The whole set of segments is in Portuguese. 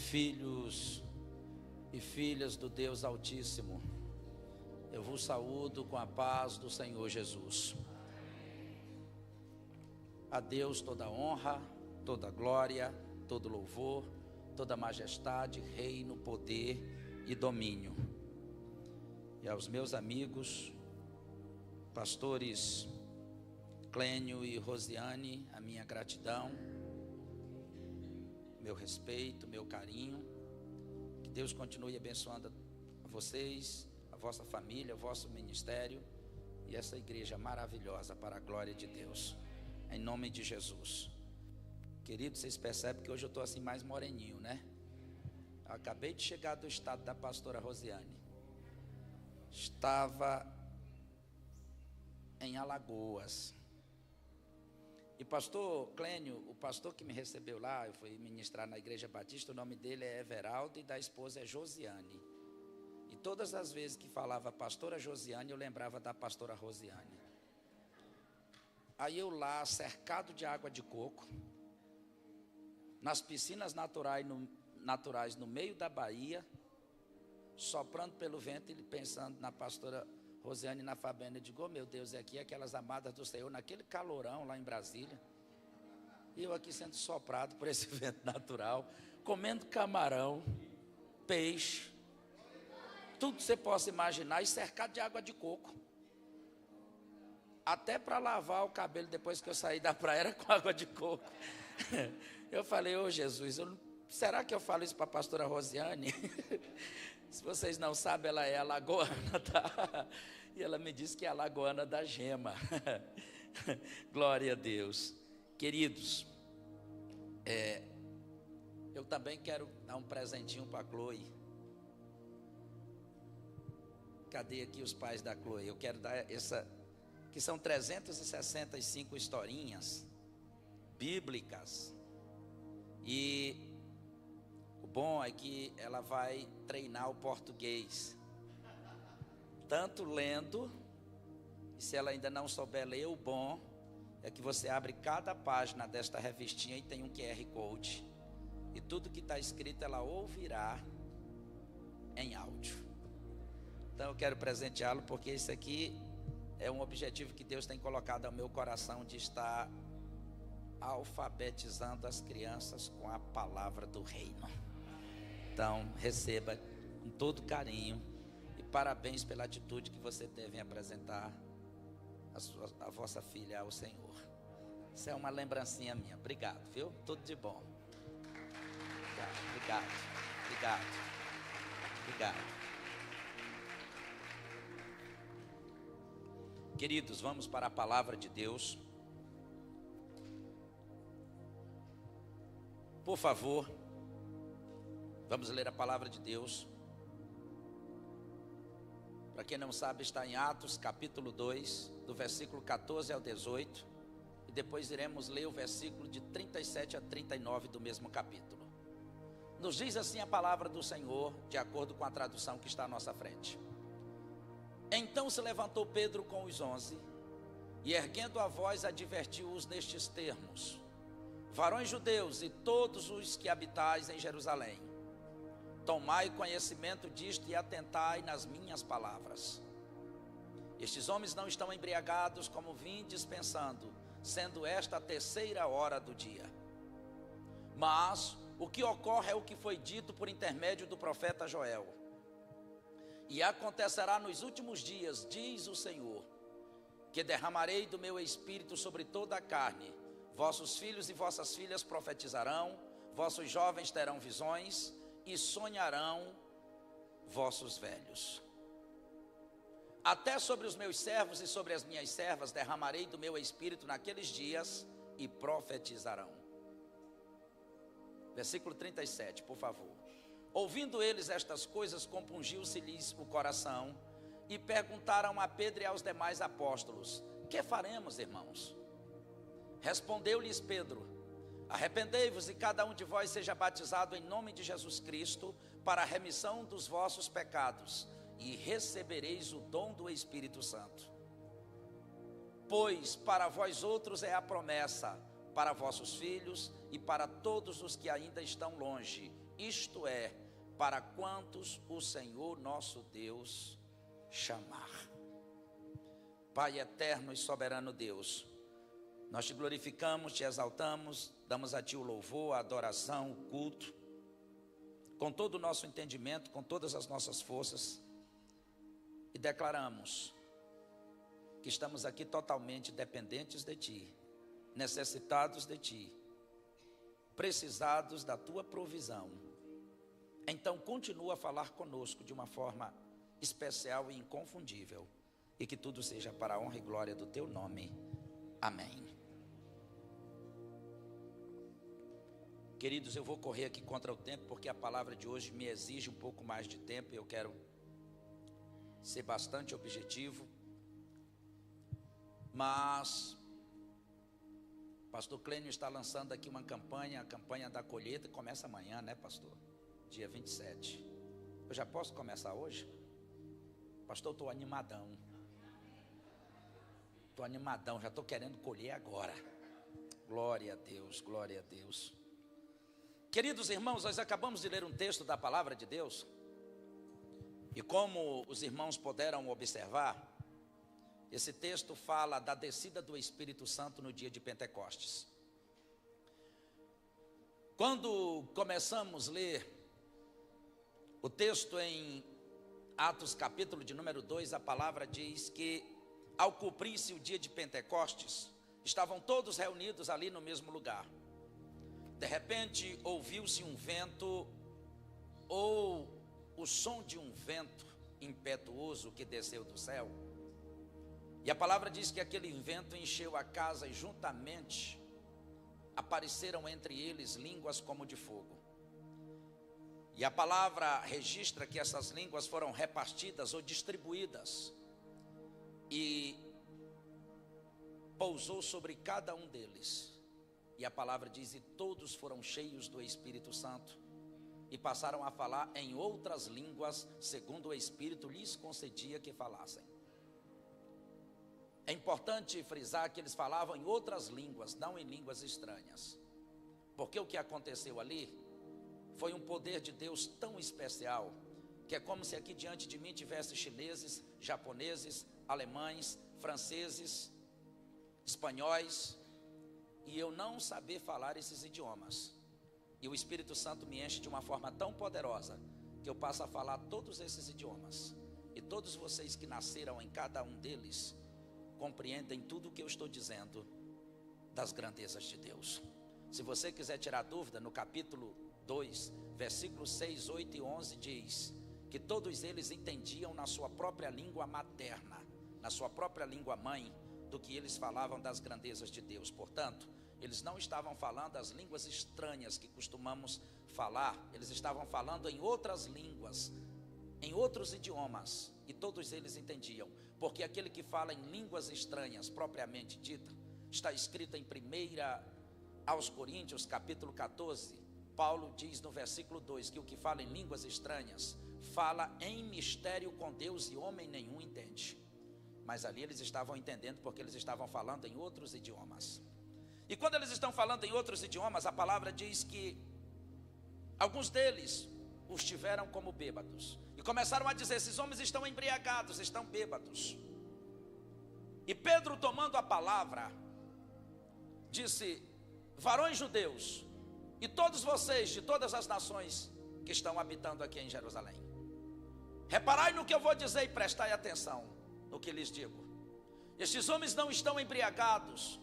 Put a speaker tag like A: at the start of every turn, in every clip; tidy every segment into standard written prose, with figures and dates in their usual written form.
A: Filhos e filhas do Deus Altíssimo, eu vos saúdo com a paz do Senhor Jesus. A Deus toda honra, toda glória, todo louvor, toda majestade, reino, poder e domínio. E aos meus amigos, pastores Clênio e Rosiane, a minha gratidão, meu respeito, meu carinho. Que Deus continue abençoando a vocês, a vossa família, o vosso ministério e essa igreja maravilhosa para a glória de Deus, em nome de Jesus. Queridos, vocês percebem que hoje eu estou assim mais moreninho, né? Eu acabei de chegar do estado da pastora Rosiane. Estava em Alagoas. E pastor Clênio, o pastor que me recebeu lá, eu fui ministrar na igreja batista, o nome dele é Everaldo e da esposa é Josiane. E todas as vezes que falava pastora Josiane, eu lembrava da pastora Rosiane. Aí eu lá, cercado de água de coco, nas piscinas naturais no meio da Bahia, soprando pelo vento e pensando na pastora Rosiane e na Fabiana. Eu digo, oh, meu Deus, é aqui aquelas amadas do Senhor, naquele calorão lá em Brasília. E eu aqui sendo soprado por esse vento natural, comendo camarão, peixe, tudo que você possa imaginar, e cercado de água de coco. Até para lavar o cabelo depois que eu saí da praia era com água de coco. Eu falei, ô Jesus, será que eu falo isso para a pastora Rosiane? Se vocês não sabem, ela é alagoana, tá? E ela me disse que é alagoana da gema. Glória a Deus. Queridos, eu também quero dar um presentinho para a Chloe. Cadê aqui os pais da Chloe? Eu quero dar essa, que são 365 historinhas bíblicas. E o bom é que ela vai treinar o português, tanto lendo, e se ela ainda não souber ler, o bom é que você abre cada página desta revistinha e tem um QR Code, e tudo que está escrito ela ouvirá em áudio. Então eu quero presenteá-lo, porque isso aqui é um objetivo que Deus tem colocado ao meu coração, de estar alfabetizando as crianças com a palavra do reino. Então receba com todo carinho, e parabéns pela atitude que você teve em apresentar a vossa filha ao Senhor. Isso é uma lembrancinha minha. Obrigado, viu? Tudo de bom. Obrigado. Queridos, vamos para a palavra de Deus. Por favor, vamos ler a palavra de Deus. Para quem não sabe, está em Atos capítulo 2, do versículo 14 ao 18. E depois iremos ler o versículo de 37 a 39 do mesmo capítulo. Nos diz assim a palavra do Senhor, de acordo com a tradução que está à nossa frente. Então se levantou Pedro com os 11, e erguendo a voz advertiu-os nestes termos: varões judeus e todos os que habitais em Jerusalém, tomai conhecimento disto e atentai nas minhas palavras. Estes homens não estão embriagados como vindes pensando, sendo esta a 3ª hora do dia. Mas o que ocorre é o que foi dito por intermédio do profeta Joel. E acontecerá nos últimos dias, diz o Senhor, que derramarei do meu espírito sobre toda a carne. Vossos filhos e vossas filhas profetizarão, vossos jovens terão visões, e sonharão vossos velhos. Até sobre os meus servos e sobre as minhas servas derramarei do meu espírito naqueles dias, e profetizarão. Versículo 37, por favor. Ouvindo eles estas coisas, compungiu-se-lhes o coração, e perguntaram a Pedro e aos demais apóstolos: que faremos, irmãos? Respondeu-lhes Pedro: arrependei-vos e cada um de vós seja batizado em nome de Jesus Cristo para a remissão dos vossos pecados, e recebereis o dom do Espírito Santo. Pois para vós outros é a promessa, para vossos filhos e para todos os que ainda estão longe, isto é, para quantos o Senhor nosso Deus chamar. Pai eterno e soberano Deus, nós te glorificamos, te exaltamos, damos a ti o louvor, a adoração, o culto, com todo o nosso entendimento, com todas as nossas forças, e declaramos que estamos aqui totalmente dependentes de ti, necessitados de ti, precisados da tua provisão. Então continua a falar conosco de uma forma especial e inconfundível, e que tudo seja para a honra e glória do teu nome. Amém. Queridos, eu vou correr aqui contra o tempo, porque a palavra de hoje me exige um pouco mais de tempo, e eu quero ser bastante objetivo. Mas pastor Clênio está lançando aqui uma campanha, a campanha da colheita, começa amanhã, né, pastor? Dia 27. Eu já posso começar hoje? Pastor, estou animadão. Estou animadão, já estou querendo colher agora. Glória a Deus, glória a Deus. Queridos irmãos, nós acabamos de ler um texto da palavra de Deus, e como os irmãos puderam observar, esse texto fala da descida do Espírito Santo no dia de Pentecostes. Quando começamos a ler o texto em Atos capítulo de número 2, a palavra diz que ao cumprir-se o dia de Pentecostes, estavam todos reunidos ali no mesmo lugar. De repente ouviu-se um vento, ou o som de um vento impetuoso que desceu do céu. E a palavra diz que aquele vento encheu a casa, e juntamente apareceram entre eles línguas como de fogo. E a palavra registra que essas línguas foram repartidas ou distribuídas, e pousou sobre cada um deles. E a palavra diz: e todos foram cheios do Espírito Santo, e passaram a falar em outras línguas, segundo o Espírito lhes concedia que falassem. É importante frisar que eles falavam em outras línguas, não em línguas estranhas, porque o que aconteceu ali foi um poder de Deus tão especial, que é como se aqui diante de mim tivesse chineses, japoneses, alemães, franceses, espanhóis, e eu não saber falar esses idiomas, e o Espírito Santo me enche de uma forma tão poderosa, que eu passo a falar todos esses idiomas, e todos vocês que nasceram em cada um deles, compreendem tudo o que eu estou dizendo das grandezas de Deus. Se você quiser tirar dúvida, no capítulo 2, versículos 6, 8 e 11 diz que todos eles entendiam na sua própria língua materna, na sua própria língua mãe, do que eles falavam das grandezas de Deus. Portanto, eles não estavam falando as línguas estranhas que costumamos falar, eles estavam falando em outras línguas, em outros idiomas, e todos eles entendiam, porque aquele que fala em línguas estranhas, propriamente dita, está escrito em 1 aos Coríntios, capítulo 14, Paulo diz no versículo 2, que o que fala em línguas estranhas, fala em mistério com Deus, e homem nenhum entende. Mas ali eles estavam entendendo, porque eles estavam falando em outros idiomas. E quando eles estão falando em outros idiomas, a palavra diz que alguns deles os tiveram como bêbados, e começaram a dizer: esses homens estão embriagados, estão bêbados. E Pedro, tomando a palavra, disse: varões judeus, e todos vocês de todas as nações que estão habitando aqui em Jerusalém, reparai no que eu vou dizer e prestai atenção no que lhes digo. Estes homens não estão embriagados,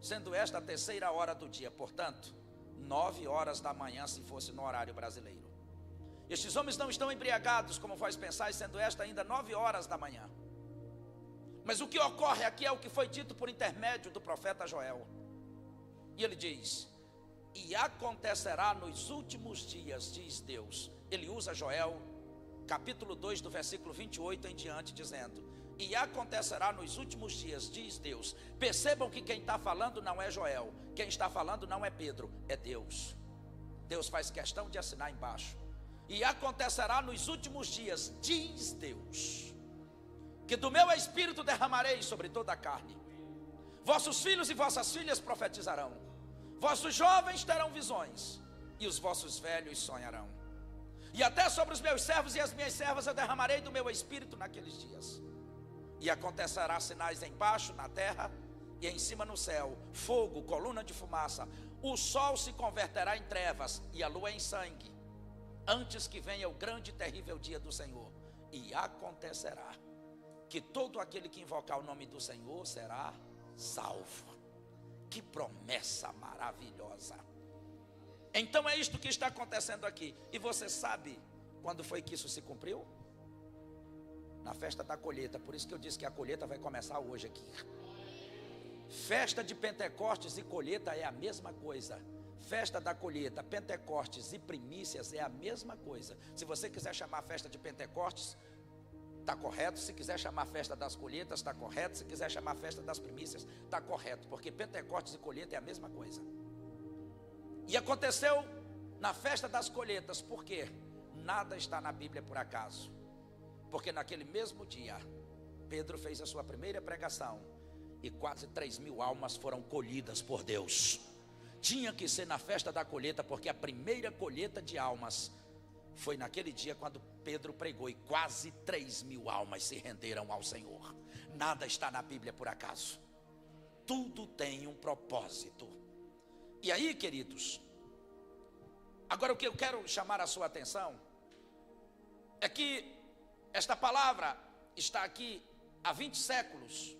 A: sendo esta a 3ª hora do dia, portanto 9 horas da manhã, se fosse no horário brasileiro. Estes homens não estão embriagados, como vós pensais, sendo esta ainda 9 horas da manhã. Mas o que ocorre aqui é o que foi dito por intermédio do profeta Joel. E ele diz: e acontecerá nos últimos dias, diz Deus. Ele usa Joel, capítulo 2, do versículo 28 em diante, dizendo: e acontecerá nos últimos dias, diz Deus. Percebam que quem está falando não é Joel, quem está falando não é Pedro, é Deus. Deus faz questão de assinar embaixo. E acontecerá nos últimos dias, diz Deus, que do meu Espírito derramarei sobre toda a carne. Vossos filhos e vossas filhas profetizarão, vossos jovens terão visões, e os vossos velhos sonharão. E até sobre os meus servos e as minhas servas eu derramarei do meu espírito naqueles dias. E acontecerá sinais embaixo na terra e em cima no céu, fogo, coluna de fumaça. O sol se converterá em trevas e a lua em sangue, antes que venha o grande e terrível dia do Senhor. E acontecerá que todo aquele que invocar o nome do Senhor será salvo. Que promessa maravilhosa! Então é isto que está acontecendo aqui. E você sabe quando foi que isso se cumpriu? Na festa da colheita. Por isso que eu disse que a colheita vai começar hoje aqui. Festa de Pentecostes e colheita é a mesma coisa. Festa da colheita, Pentecostes e primícias é a mesma coisa. Se você quiser chamar a festa de Pentecostes, está correto. Se quiser chamar a festa das colheitas, está correto. Se quiser chamar a festa das primícias, está correto. Porque Pentecostes e colheita é a mesma coisa. E aconteceu na festa das colheitas. Por quê? Nada está na Bíblia por acaso. Porque naquele mesmo dia, Pedro fez a sua primeira pregação e quase 3.000 almas foram colhidas por Deus. Tinha que ser na festa da colheita, porque a primeira colheita de almas foi naquele dia quando Pedro pregou e quase 3.000 almas se renderam ao Senhor. Nada está na Bíblia por acaso. Tudo tem um propósito. E aí, queridos, agora o que eu quero chamar a sua atenção é que esta palavra está aqui há 20 séculos,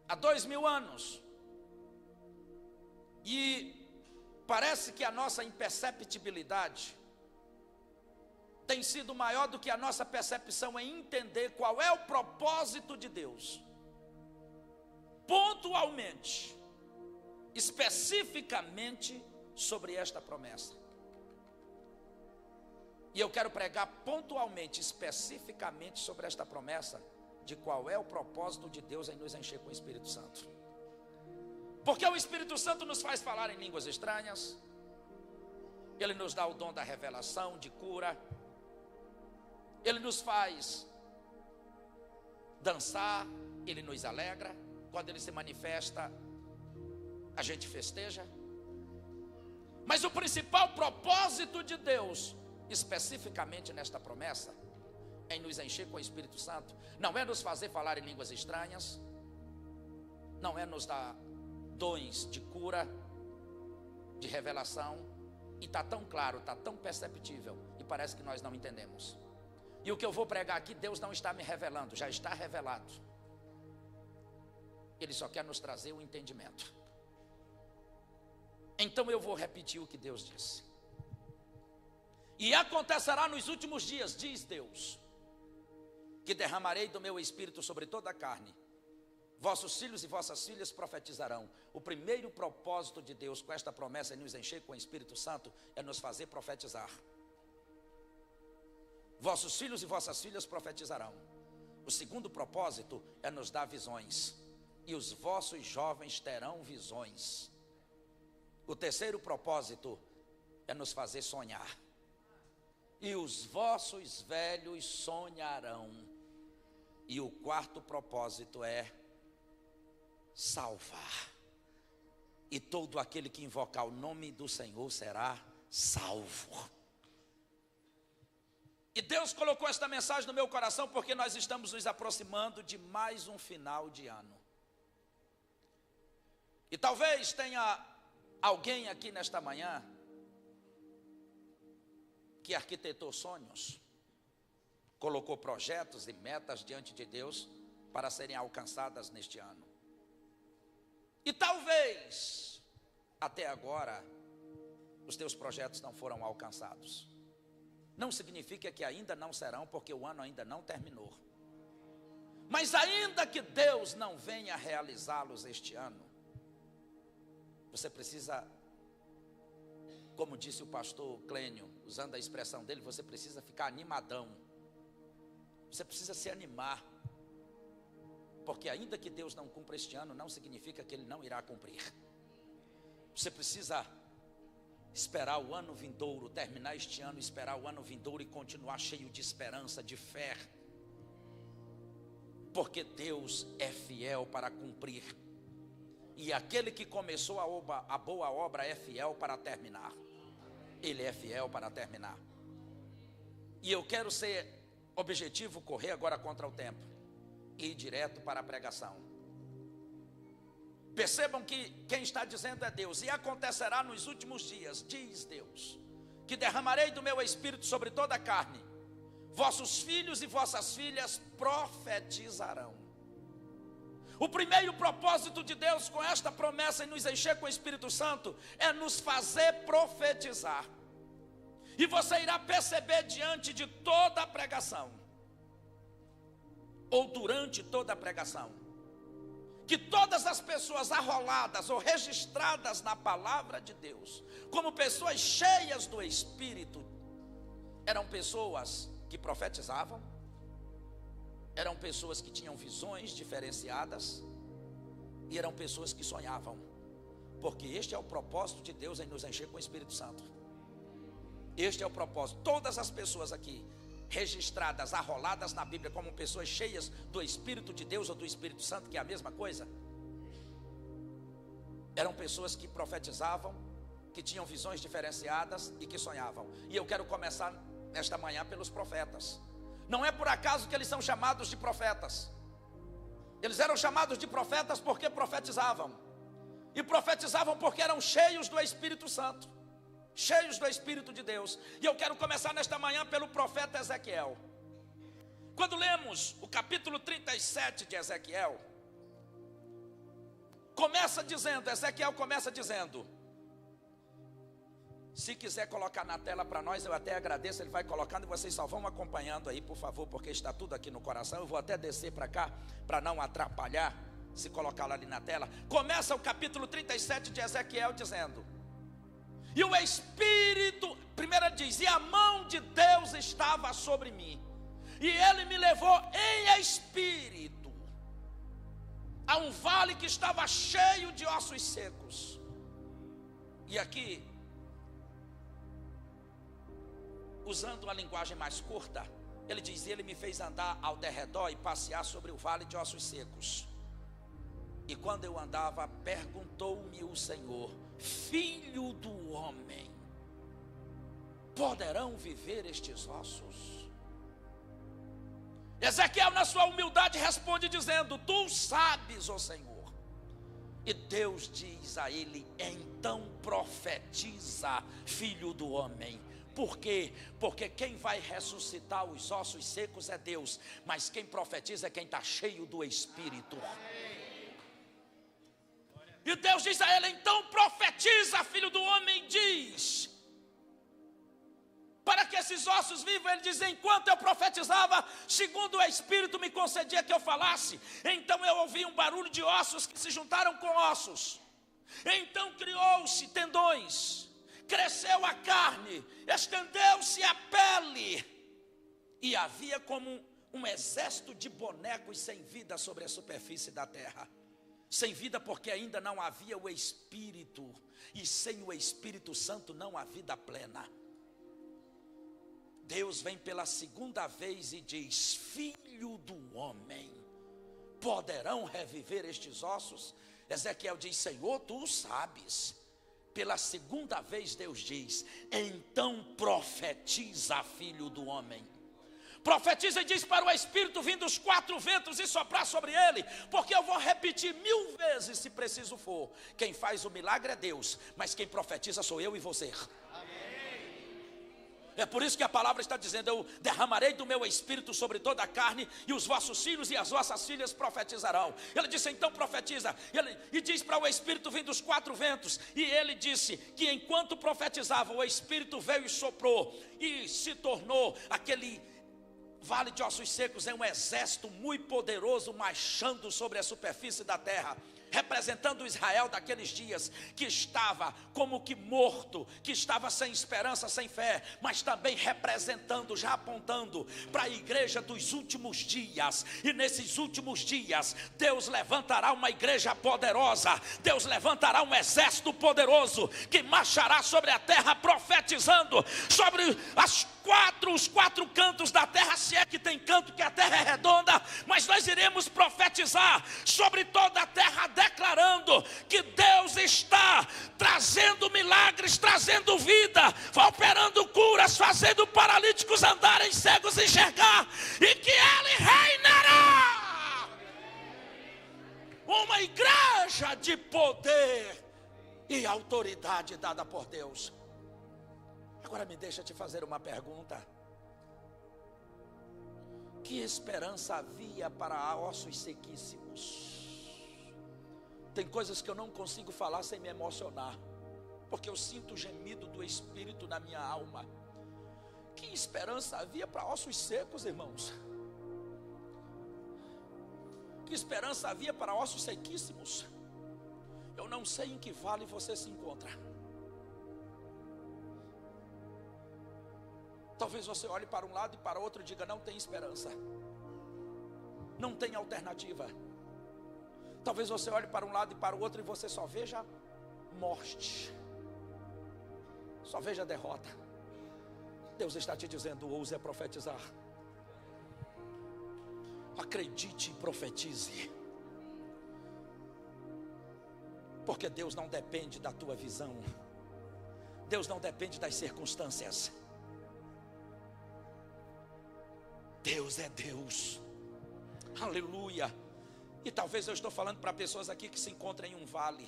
A: há 2.000 anos, e parece que a nossa imperceptibilidade tem sido maior do que a nossa percepção em entender qual é o propósito de Deus, pontualmente, especificamente sobre esta promessa. E eu quero pregar pontualmente, especificamente sobre esta promessa, de qual é o propósito de Deus em nos encher com o Espírito Santo. Porque o Espírito Santo nos faz falar em línguas estranhas, ele nos dá o dom da revelação, de cura, ele nos faz dançar, ele nos alegra, quando ele se manifesta, a gente festeja. Mas o principal propósito de Deus, especificamente nesta promessa, em nos encher com o Espírito Santo, não é nos fazer falar em línguas estranhas, não é nos dar dons de cura, de revelação, e está tão claro, está tão perceptível, e parece que nós não entendemos. E o que eu vou pregar aqui, Deus não está me revelando, já está revelado. Ele só quer nos trazer o entendimento. Então eu vou repetir o que Deus disse. E acontecerá nos últimos dias, diz Deus, que derramarei do meu espírito sobre toda a carne. Vossos filhos e vossas filhas profetizarão. O primeiro propósito de Deus com esta promessa em nos encher com o Espírito Santo é nos fazer profetizar. Vossos filhos e vossas filhas profetizarão. O segundo propósito é nos dar visões. E os vossos jovens terão visões. O terceiro propósito é nos fazer sonhar. E os vossos velhos sonharão. E o quarto propósito é salvar. E todo aquele que invocar o nome do Senhor será salvo. E Deus colocou esta mensagem no meu coração porque nós estamos nos aproximando de mais um final de ano. E talvez tenha alguém aqui nesta manhã que arquitetou sonhos, colocou projetos e metas diante de Deus para serem alcançadas neste ano. E talvez, até agora, os teus projetos não foram alcançados. Não significa que ainda não serão, porque o ano ainda não terminou. Mas ainda que Deus não venha realizá-los este ano, você precisa, como disse o pastor Clênio, usando a expressão dele, você precisa ficar animadão. Você precisa se animar. Porque ainda que Deus não cumpra este ano, não significa que Ele não irá cumprir. Você precisa esperar o ano vindouro, terminar este ano, esperar o ano vindouro e continuar cheio de esperança, de fé. Porque Deus é fiel para cumprir. E aquele que começou a boa obra é fiel para terminar. Ele é fiel para terminar. E eu quero ser objetivo, correr agora contra o tempo e ir direto para a pregação. Percebam que quem está dizendo é Deus. E acontecerá nos últimos dias, diz Deus, que derramarei do meu espírito sobre toda a carne. Vossos filhos e vossas filhas profetizarão. O primeiro propósito de Deus com esta promessa em nos encher com o Espírito Santo é nos fazer profetizar. E você irá perceber diante de toda a pregação, ou durante toda a pregação, que todas as pessoas arroladas ou registradas na palavra de Deus, como pessoas cheias do Espírito, eram pessoas que profetizavam, eram pessoas que tinham visões diferenciadas, e eram pessoas que sonhavam, porque este é o propósito de Deus em nos encher com o Espírito Santo. Este é o propósito. Todas as pessoas aqui registradas, arroladas na Bíblia como pessoas cheias do Espírito de Deus ou do Espírito Santo, que é a mesma coisa, eram pessoas que profetizavam, que tinham visões diferenciadas e que sonhavam. E eu quero começar nesta manhã pelos profetas. Não é por acaso que eles são chamados de profetas. Eles eram chamados de profetas porque profetizavam. E profetizavam porque eram cheios do Espírito Santo, cheios do Espírito de Deus. E eu quero começar nesta manhã pelo profeta Ezequiel. Quando lemos o capítulo 37 de Ezequiel, Ezequiel começa dizendo, se quiser colocar na tela para nós, eu até agradeço, ele vai colocando e vocês só vão acompanhando aí, por favor, porque está tudo aqui no coração. Eu vou até descer para cá, para não atrapalhar, se colocar lá ali na tela. Começa o capítulo 37 de Ezequiel dizendo, e o Espírito, primeiro diz, e a mão de Deus estava sobre mim, e Ele me levou em espírito a um vale que estava cheio de ossos secos. E aqui, usando uma linguagem mais curta, ele diz, Ele me fez andar ao derredor e passear sobre o vale de ossos secos. E quando eu andava, perguntou-me o Senhor, filho do homem, poderão viver estes ossos? Ezequiel, na sua humildade, responde dizendo, tu sabes, ó Senhor. E Deus diz a ele, então profetiza, filho do homem. Por quê? Porque quem vai ressuscitar os ossos secos é Deus, mas quem profetiza é quem está cheio do Espírito. E Deus diz a ele, então profetiza, filho do homem, diz, para que esses ossos vivam. Ele diz, enquanto eu profetizava, segundo o Espírito me concedia que eu falasse, então eu ouvi um barulho de ossos que se juntaram com ossos. Então criou-se tendões, cresceu a carne, estendeu-se a pele, e havia como um exército de bonecos sem vida sobre a superfície da terra. Sem vida porque ainda não havia o Espírito, e sem o Espírito Santo não há vida plena. Deus vem pela segunda vez e diz, filho do homem, poderão reviver estes ossos? Ezequiel diz, Senhor, tu sabes. Pela segunda vez Deus diz, então profetiza, filho do homem. Profetiza e diz para o Espírito vir dos 4 ventos e soprar sobre ele, porque eu vou repetir 1000 vezes se preciso for. Quem faz o milagre é Deus, mas quem profetiza sou eu e você. É por isso que a palavra está dizendo, eu derramarei do meu Espírito sobre toda a carne, e os vossos filhos e as vossas filhas profetizarão. Ele disse, então profetiza. E diz para o Espírito vir dos 4 ventos. E ele disse que enquanto profetizava, o Espírito veio e soprou, e se tornou aquele vale de ossos secos em um exército muito poderoso, marchando sobre a superfície da terra, representando o Israel daqueles dias, que estava como que morto, que estava sem esperança, sem fé, mas também representando, já apontando para a igreja dos últimos dias. E nesses últimos dias, Deus levantará uma igreja poderosa, Deus levantará um exército poderoso, que marchará sobre a terra, profetizando sobre os 4 cantos da terra, se é que tem canto, que a terra é redonda, mas nós iremos profetizar sobre toda a terra declarando que Deus está trazendo milagres, trazendo vida, operando curas, fazendo paralíticos andarem, cegos enxergar, e que Ele reinará. Uma igreja de poder e autoridade dada por Deus. Agora me deixa te fazer uma pergunta. Que esperança havia para ossos sequíssimos? Tem coisas que eu não consigo falar sem me emocionar, porque eu sinto o gemido do Espírito na minha alma. Que esperança havia para ossos secos, irmãos? Que esperança havia para ossos sequíssimos? Eu não sei em que vale você se encontra. Talvez você olhe para um lado e para o outro e diga: não tem esperança, não tem alternativa. Talvez você olhe para um lado e para o outro e você só veja morte, só veja derrota. Deus está te dizendo: ouse a profetizar. Acredite e profetize. Porque Deus não depende da tua visão, Deus não depende das circunstâncias. Deus é Deus. Aleluia. E talvez eu estou falando para pessoas aqui que se encontram em um vale.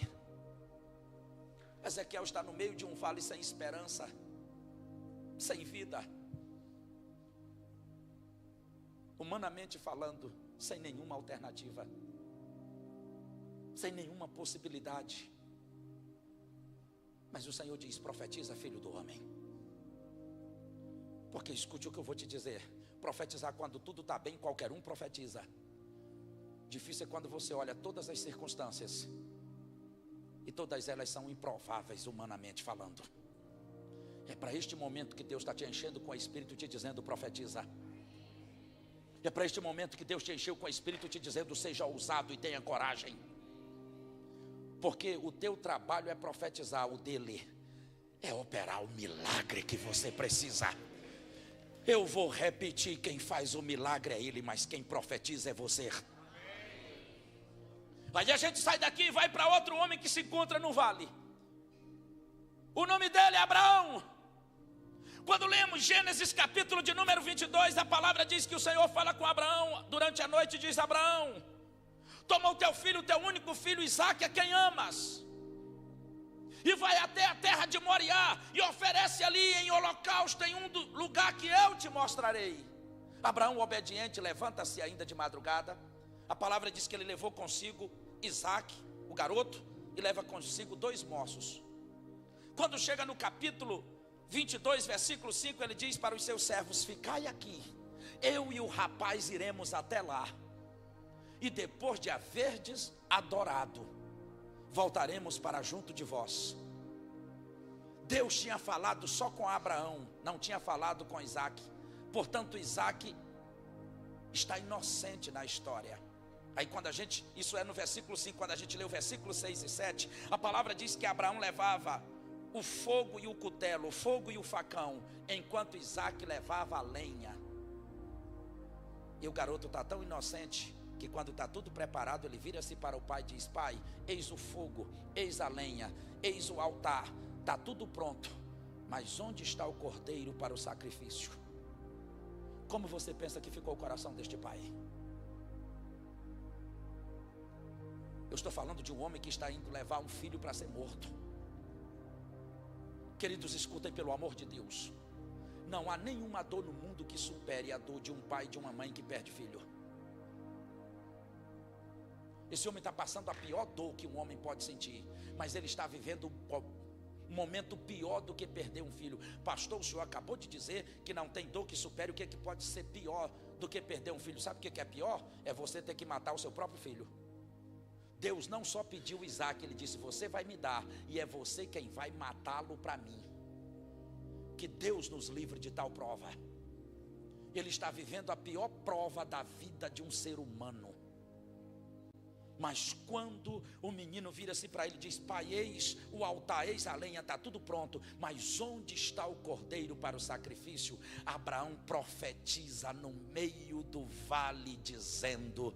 A: Ezequiel está no meio de um vale sem esperança, sem vida, humanamente falando, sem nenhuma alternativa, sem nenhuma possibilidade. Mas o Senhor diz: profetiza, filho do homem. Porque escute o que eu vou te dizer. Profetizar quando tudo está bem, qualquer um profetiza. Difícil é quando você olha todas as circunstâncias e todas elas são improváveis humanamente falando. É para este momento que Deus está te enchendo com o Espírito, te dizendo: profetiza. É para este momento que Deus te encheu com o Espírito, te dizendo: seja ousado e tenha coragem. Porque o teu trabalho é profetizar, o dele é operar o milagre que você precisa. Eu vou repetir: quem faz o milagre é Ele, mas quem profetiza é você. Aí a gente sai daqui e vai para outro homem que se encontra no vale. O nome dele é Abraão. Quando lemos Gênesis capítulo de número 22, a palavra diz que o Senhor fala com Abraão durante a noite e diz: Abraão, toma o teu filho, o teu único filho Isaque, a quem amas, e vai até a terra de Moriá e oferece ali em holocausto em um lugar que eu te mostrarei. Abraão, obediente, levanta-se ainda de madrugada. A palavra diz que ele levou consigo Isaque, o garoto, e leva consigo 2 moços. Quando chega no capítulo 22, versículo 5, ele diz para os seus servos: ficai aqui, eu e o rapaz iremos até lá, e depois de haverdes adorado, voltaremos para junto de vós. Deus tinha falado só com Abraão, não tinha falado com Isaque. Portanto, Isaque está inocente na história. Aí quando a gente, isso é no versículo 5, quando a gente lê o versículo 6 e 7, a palavra diz que Abraão levava o fogo e o cutelo, o fogo e o facão, enquanto Isaque levava a lenha. E o garoto está tão inocente que quando está tudo preparado, ele vira-se para o pai e diz: pai, eis o fogo, eis a lenha, eis o altar, está tudo pronto, mas onde está o cordeiro para o sacrifício? Como você pensa que ficou o coração deste pai? Eu estou falando de um homem que está indo levar um filho para ser morto. Queridos, escutem pelo amor de Deus. Não há nenhuma dor no mundo que supere a dor de um pai e de uma mãe que perde filho. Esse homem está passando a pior dor que um homem pode sentir, mas ele está vivendo um momento pior do que perder um filho. Pastor, o senhor acabou de dizer que não tem dor que supere o que pode ser pior do que perder um filho. Sabe o que é pior? É você ter que matar o seu próprio filho. Deus não só pediu Isaque, ele disse: você vai me dar, e é você quem vai matá-lo para mim. Que Deus nos livre de tal prova. Ele está vivendo a pior prova da vida de um ser humano. Mas quando o menino vira-se para ele e diz: pai, eis o altar, eis a lenha, está tudo pronto, mas onde está o cordeiro para o sacrifício? Abraão profetiza no meio do vale dizendo: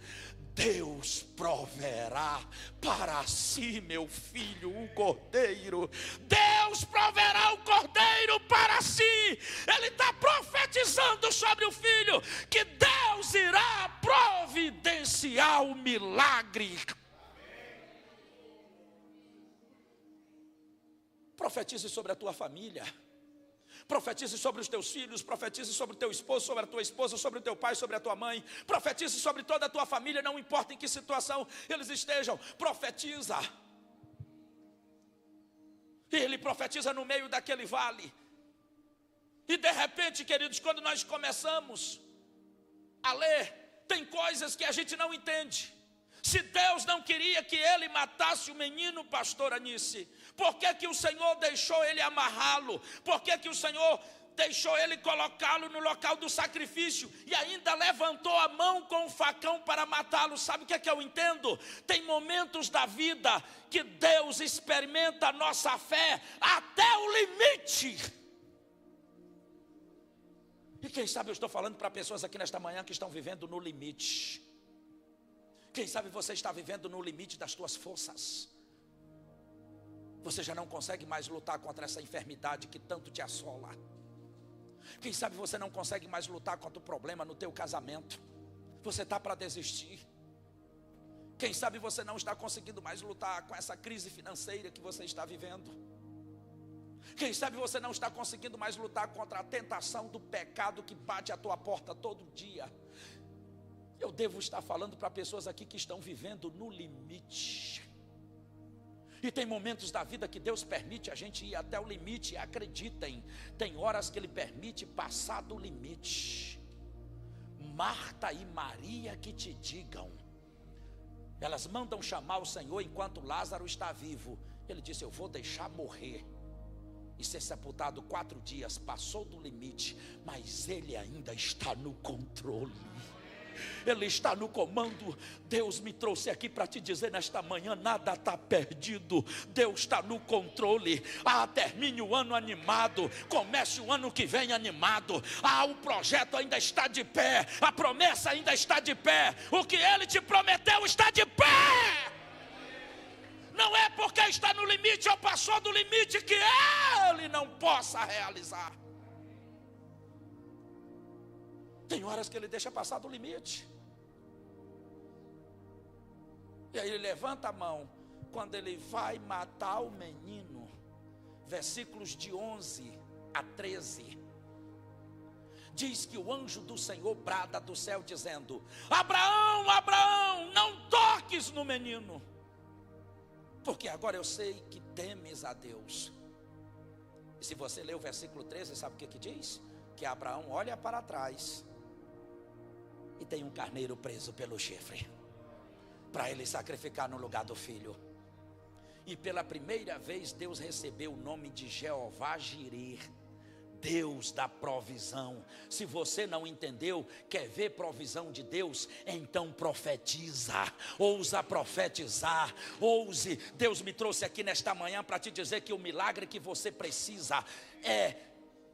A: Deus proverá para si, meu filho, o cordeiro. Deus proverá o cordeiro para si. Ele está profetizando sobre o filho, que Deus irá providenciar o milagre. Profetize sobre a tua família. Profetize sobre os teus filhos, profetize sobre o teu esposo, sobre a tua esposa, sobre o teu pai, sobre a tua mãe. Profetize sobre toda a tua família, não importa em que situação eles estejam. Profetiza. E ele profetiza no meio daquele vale. E de repente, queridos, quando nós começamos a ler, tem coisas que a gente não entende. Se Deus não queria que ele matasse o menino, pastor Anice, por que que o Senhor deixou ele amarrá-lo? Por que que o Senhor deixou ele colocá-lo no local do sacrifício e ainda levantou a mão com o facão para matá-lo? Sabe o que é que eu entendo? Tem momentos da vida que Deus experimenta a nossa fé até o limite. E quem sabe eu estou falando para pessoas aqui nesta manhã que estão vivendo no limite. Quem sabe você está vivendo no limite das tuas forças. Você já não consegue mais lutar contra essa enfermidade que tanto te assola. Quem sabe você não consegue mais lutar contra o problema no teu casamento. Você está para desistir. Quem sabe você não está conseguindo mais lutar com essa crise financeira que você está vivendo. Quem sabe você não está conseguindo mais lutar contra a tentação do pecado que bate à tua porta todo dia. Eu devo estar falando para pessoas aqui que estão vivendo no limite. E tem momentos da vida que Deus permite a gente ir até o limite. E acreditem, tem horas que Ele permite passar do limite. Marta e Maria que te digam. Elas mandam chamar o Senhor enquanto Lázaro está vivo. Ele disse: eu vou deixar morrer e ser sepultado 4 dias. Passou do limite, mas Ele ainda está no controle. Ele está no comando. Deus me trouxe aqui para te dizer nesta manhã: nada está perdido. Deus está no controle. Termine o ano animado, comece o ano que vem animado. O projeto ainda está de pé, a promessa ainda está de pé, o que Ele te prometeu está de pé. Não é porque está no limite ou passou do limite que Ele não possa realizar. Tem horas que Ele deixa passar do limite. E aí Ele levanta a mão. Quando Ele vai matar o menino, versículos de 11 a 13, diz que o anjo do Senhor brada do céu dizendo: Abraão, Abraão, não toques no menino, porque agora eu sei que temes a Deus. E se você ler o versículo 13, sabe o que diz? Que Abraão olha para trás e tem um carneiro preso pelo chifre, para ele sacrificar no lugar do filho. E pela primeira vez Deus recebeu o nome de Jeová Jireh, Deus da provisão. Se você não entendeu, quer ver provisão de Deus, então profetiza, ousa profetizar, ouse. Deus me trouxe aqui nesta manhã para te dizer que o milagre que você precisa é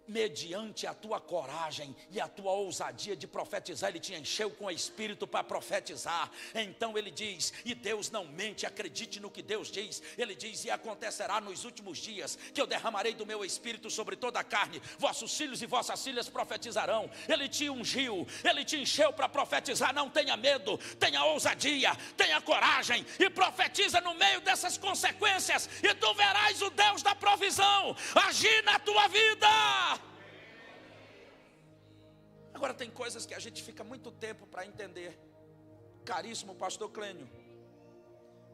A: mediante a tua coragem e a tua ousadia de profetizar. Ele te encheu com o Espírito para profetizar. Então ele diz, e Deus não mente, acredite no que Deus diz. Ele diz: e acontecerá nos últimos dias que eu derramarei do meu Espírito sobre toda a carne, vossos filhos e vossas filhas profetizarão. Ele te ungiu, Ele te encheu para profetizar. Não tenha medo, tenha ousadia, tenha coragem e profetiza no meio dessas consequências, e tu verás o Deus da provisão agir na tua vida. Agora tem coisas que a gente fica muito tempo para entender. Caríssimo pastor Clênio,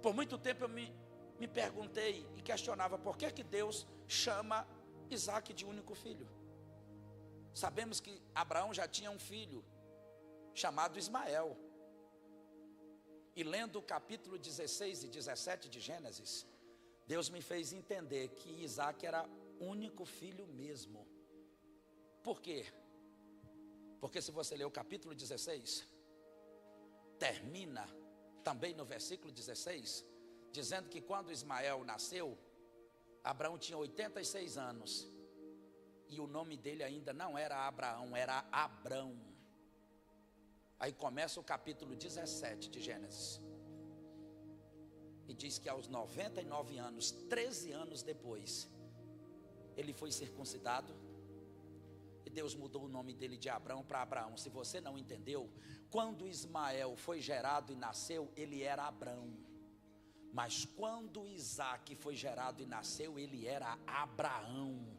A: por muito tempo eu me perguntei e questionava por que Deus chama Isaac de único filho. Sabemos que Abraão já tinha um filho chamado Ismael. E lendo o capítulo 16 e 17 de Gênesis, Deus me fez entender que Isaac era único filho mesmo. Por quê? Porque se você ler o capítulo 16, termina também no versículo 16, dizendo que quando Ismael nasceu, Abraão tinha 86 anos, e o nome dele ainda não era Abraão, era Abrão. Aí começa o capítulo 17 de Gênesis. E diz que aos 99 anos, 13 anos depois, ele foi circuncidado. E Deus mudou o nome dele de Abrão para Abraão. Se você não entendeu, quando Ismael foi gerado e nasceu, ele era Abrão. Mas quando Isaac foi gerado e nasceu, ele era Abraão.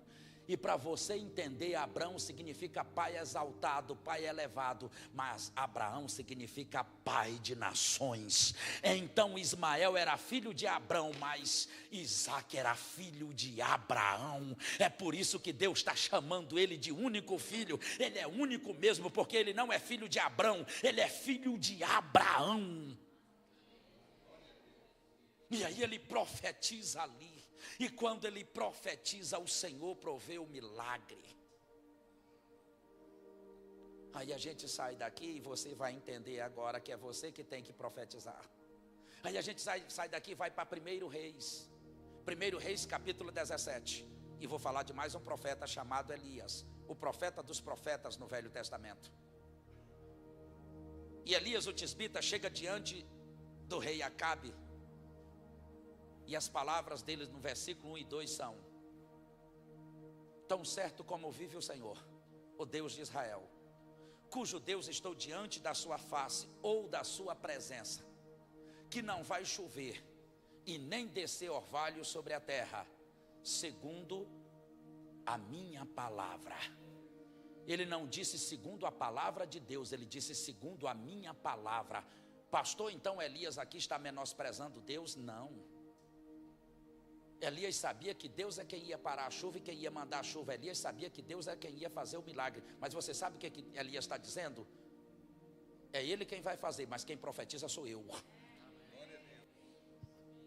A: E para você entender, Abrão significa pai exaltado, pai elevado, mas Abraão significa pai de nações. Então Ismael era filho de Abrão, mas Isaac era filho de Abraão. É por isso que Deus está chamando ele de único filho. Ele é único mesmo, porque ele não é filho de Abrão, ele é filho de Abraão. E aí ele profetiza ali. E quando ele profetiza, o Senhor provê o milagre. Aí a gente sai daqui e você vai entender agora que é você que tem que profetizar. Aí a gente sai daqui e vai para 1 Reis. 1 Reis capítulo 17. E vou falar de mais um profeta chamado Elias. O profeta dos profetas no Velho Testamento. E Elias o tisbita chega diante do rei Acabe. E as palavras deles no versículo 1 e 2 são: tão certo como vive o Senhor, o Deus de Israel, cujo Deus estou diante da sua face ou da sua presença, que não vai chover e nem descer orvalho sobre a terra, segundo a minha palavra. Ele não disse segundo a palavra de Deus, ele disse segundo a minha palavra. Pastor, então Elias aqui está menosprezando Deus? Não. Elias sabia que Deus é quem ia parar a chuva e quem ia mandar a chuva. Elias sabia que Deus é quem ia fazer o milagre. Mas você sabe o que Elias está dizendo? É ele quem vai fazer, mas quem profetiza sou eu.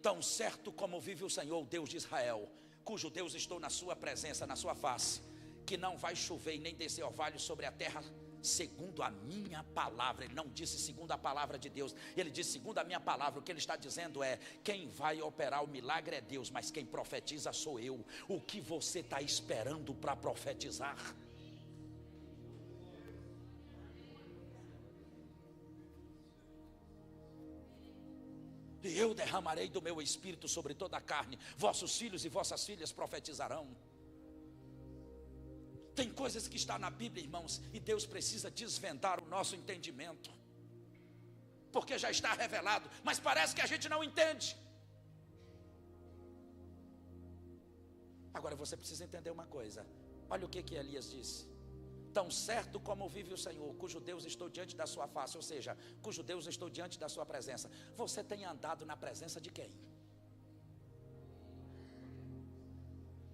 A: Tão certo como vive o Senhor, o Deus de Israel, cujo Deus estou na sua presença, na sua face, que não vai chover e nem descer orvalho sobre a terra, segundo a minha palavra. Ele não disse segundo a palavra de Deus, ele disse segundo a minha palavra. O que ele está dizendo é: quem vai operar o milagre é Deus, mas quem profetiza sou eu. O que você está esperando para profetizar? E eu derramarei do meu espírito sobre toda a carne, vossos filhos e vossas filhas profetizarão. Tem coisas que está na Bíblia, irmãos, e Deus precisa desvendar o nosso entendimento, porque já está revelado, mas parece que a gente não entende. Agora você precisa entender uma coisa. Olha o que Elias disse: tão certo como vive o Senhor, cujo Deus estou diante da sua face, ou seja, cujo Deus estou diante da sua presença. Você tem andado na presença de quem?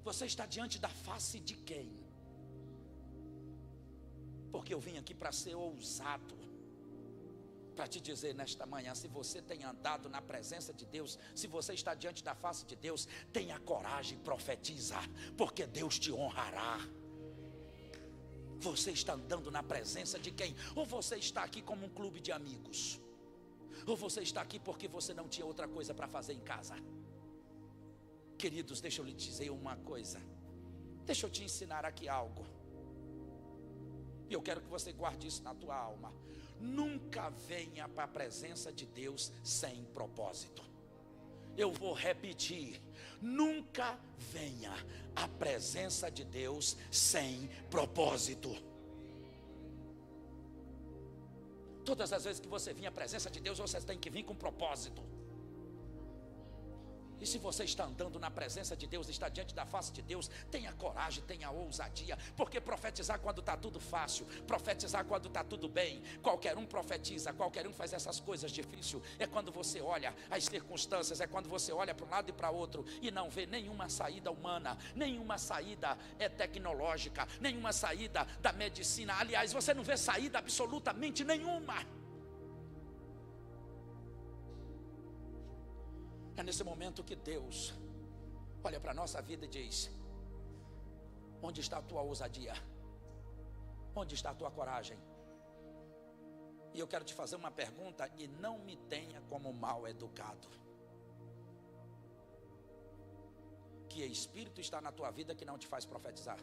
A: Você está diante da face de quem? Porque eu vim aqui para ser ousado, para te dizer nesta manhã: se você tem andado na presença de Deus, se você está diante da face de Deus, tenha coragem e profetiza, porque Deus te honrará. Você está andando na presença de quem? Ou você está aqui como um clube de amigos, ou você está aqui porque você não tinha outra coisa para fazer em casa. Queridos, deixa eu lhe dizer uma coisa, deixa eu te ensinar aqui algo. E eu quero que você guarde isso na tua alma. Nunca venha para a presença de Deus sem propósito. Eu vou repetir: nunca venha à presença de Deus sem propósito. Todas as vezes que você vir à presença de Deus, você tem que vir com propósito. E se você está andando na presença de Deus, está diante da face de Deus, tenha coragem, tenha ousadia. Porque profetizar quando está tudo fácil, profetizar quando está tudo bem, qualquer um profetiza, qualquer um faz essas coisas difíceis. É quando você olha as circunstâncias, é quando você olha para um lado e para outro e não vê nenhuma saída humana, nenhuma saída tecnológica, nenhuma saída da medicina. Aliás, você não vê saída absolutamente nenhuma. É nesse momento que Deus olha para a nossa vida e diz: onde está a tua ousadia? Onde está a tua coragem? E eu quero te fazer uma pergunta, e não me tenha como mal educado. Que espírito está na tua vida que não te faz profetizar?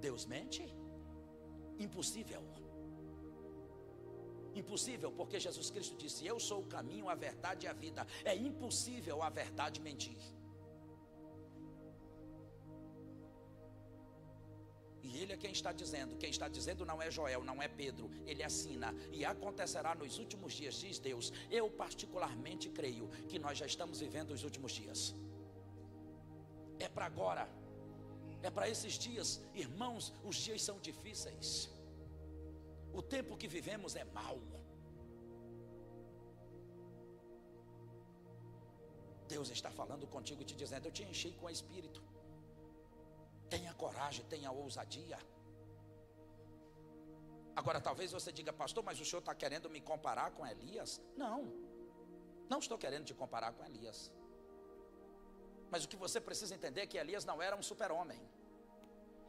A: Deus mente? Impossível. Impossível, porque Jesus Cristo disse: eu sou o caminho, a verdade e a vida. É impossível a verdade mentir. E ele é quem está dizendo. Quem está dizendo não é Joel, não é Pedro. Ele assina: e acontecerá nos últimos dias, diz Deus. Eu particularmente creio que nós já estamos vivendo os últimos dias. É para agora. É para esses dias. Irmãos, os dias são difíceis. O tempo que vivemos é mau. Deus está falando contigo e te dizendo: eu te enchi com o Espírito. Tenha coragem, tenha ousadia. Agora talvez você diga: pastor, mas o senhor está querendo me comparar com Elias? Não, não estou querendo te comparar com Elias. Mas o que você precisa entender é que Elias não era um super-homem.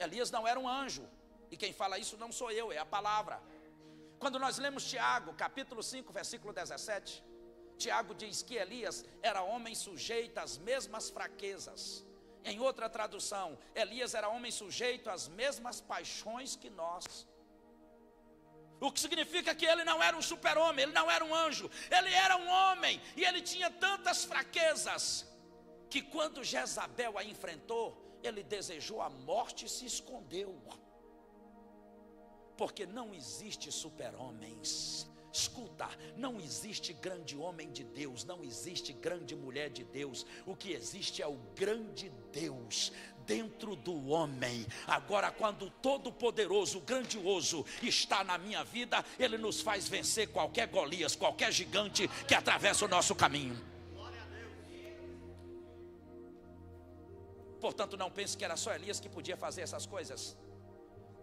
A: Elias não era um anjo. E quem fala isso não sou eu, é a palavra. Quando nós lemos Tiago, capítulo 5, versículo 17, Tiago diz que Elias era homem sujeito às mesmas fraquezas. Em outra tradução, Elias era homem sujeito às mesmas paixões que nós. O que significa que ele não era um super-homem, ele não era um anjo. Ele era um homem e ele tinha tantas fraquezas que quando Jezabel a enfrentou, ele desejou a morte e se escondeu. Porque não existe super-homens. Escuta, não existe grande homem de Deus, não existe grande mulher de Deus. O que existe é o grande Deus dentro do homem. Agora, quando o Todo-Poderoso, o grandioso está na minha vida, Ele nos faz vencer qualquer Golias, qualquer gigante que atravessa o nosso caminho. Portanto, não pense que era só Elias que podia fazer essas coisas.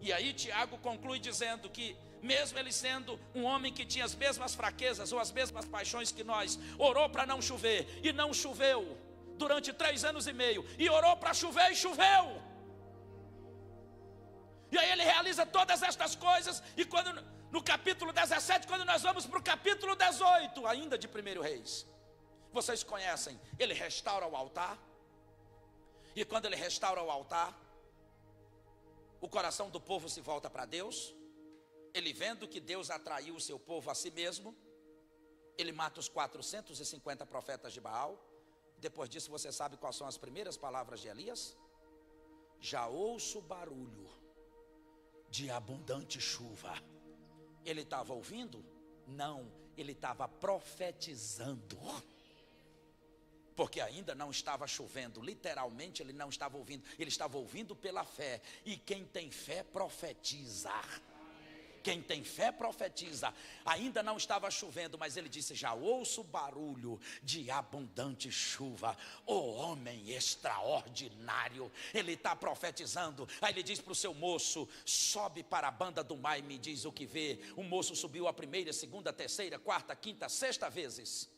A: E aí Tiago conclui dizendo que mesmo ele sendo um homem que tinha as mesmas fraquezas ou as mesmas paixões que nós, orou para não chover e não choveu durante 3 anos e meio, e orou para chover e choveu. E aí ele realiza todas estas coisas, e quando no capítulo 17, quando nós vamos para o capítulo 18, ainda de 1 Reis, vocês conhecem, ele restaura o altar. E quando ele restaura o altar, o coração do povo se volta para Deus. Ele vendo que Deus atraiu o seu povo a si mesmo, ele mata os 450 profetas de Baal. Depois disso, você sabe quais são as primeiras palavras de Elias? Já ouço barulho de abundante chuva. Ele estava ouvindo? Não, ele estava profetizando. Porque ainda não estava chovendo, literalmente ele não estava ouvindo, ele estava ouvindo pela fé. E quem tem fé profetiza. Quem tem fé profetiza. Ainda não estava chovendo, mas ele disse: já ouço barulho de abundante chuva. O homem extraordinário, ele está profetizando. Aí ele diz para o seu moço: sobe para a banda do mar e me diz o que vê. O moço subiu a primeira, segunda, terceira, quarta, quinta, sexta vezes.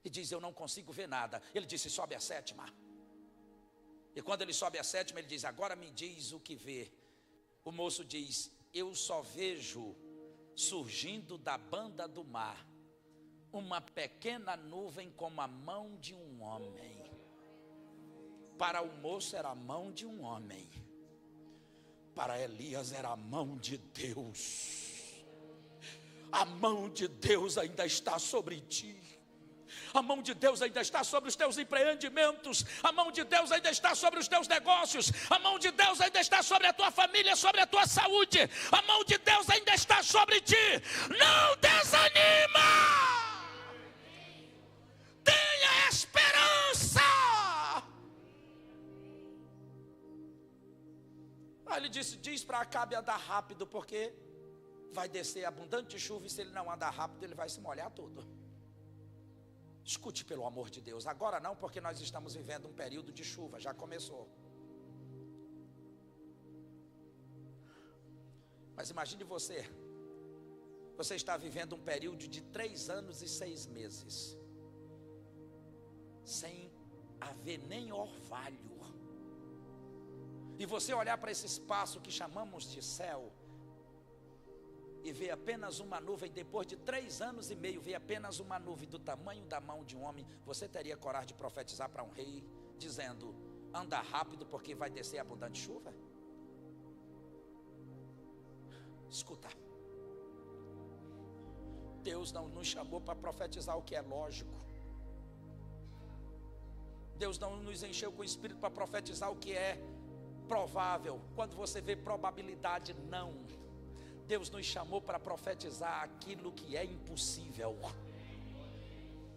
A: E diz: eu não consigo ver nada. Ele disse: sobe a 7ª. E quando ele sobe a 7ª, ele diz: agora me diz o que vê. O moço diz: eu só vejo surgindo da banda do mar uma pequena nuvem como a mão de um homem. Para o moço era a mão de um homem, para Elias era a mão de Deus. A mão de Deus ainda está sobre ti. A mão de Deus ainda está sobre os teus empreendimentos. A mão de Deus ainda está sobre os teus negócios. A mão de Deus ainda está sobre a tua família, sobre a tua saúde. A mão de Deus ainda está sobre ti. Não desanima. Tenha esperança. Aí ele disse: diz para Acabe andar rápido, porque vai descer abundante chuva, e se ele não andar rápido, ele vai se molhar todo. Escute, pelo amor de Deus. Agora não, porque nós estamos vivendo um período de chuva, já começou. Mas imagine você está vivendo um período de 3 anos e 6 meses, sem haver nem orvalho. E você olhar para esse espaço que chamamos de céu, e ver apenas uma nuvem, depois de 3 anos e meio, ver apenas uma nuvem do tamanho da mão de um homem. Você teria coragem de profetizar para um rei, dizendo: anda rápido porque vai descer abundante chuva? Escuta, Deus não nos chamou para profetizar o que é lógico. Deus não nos encheu com o Espírito para profetizar o que é provável. Quando você vê probabilidade, não. Deus nos chamou para profetizar aquilo que é impossível,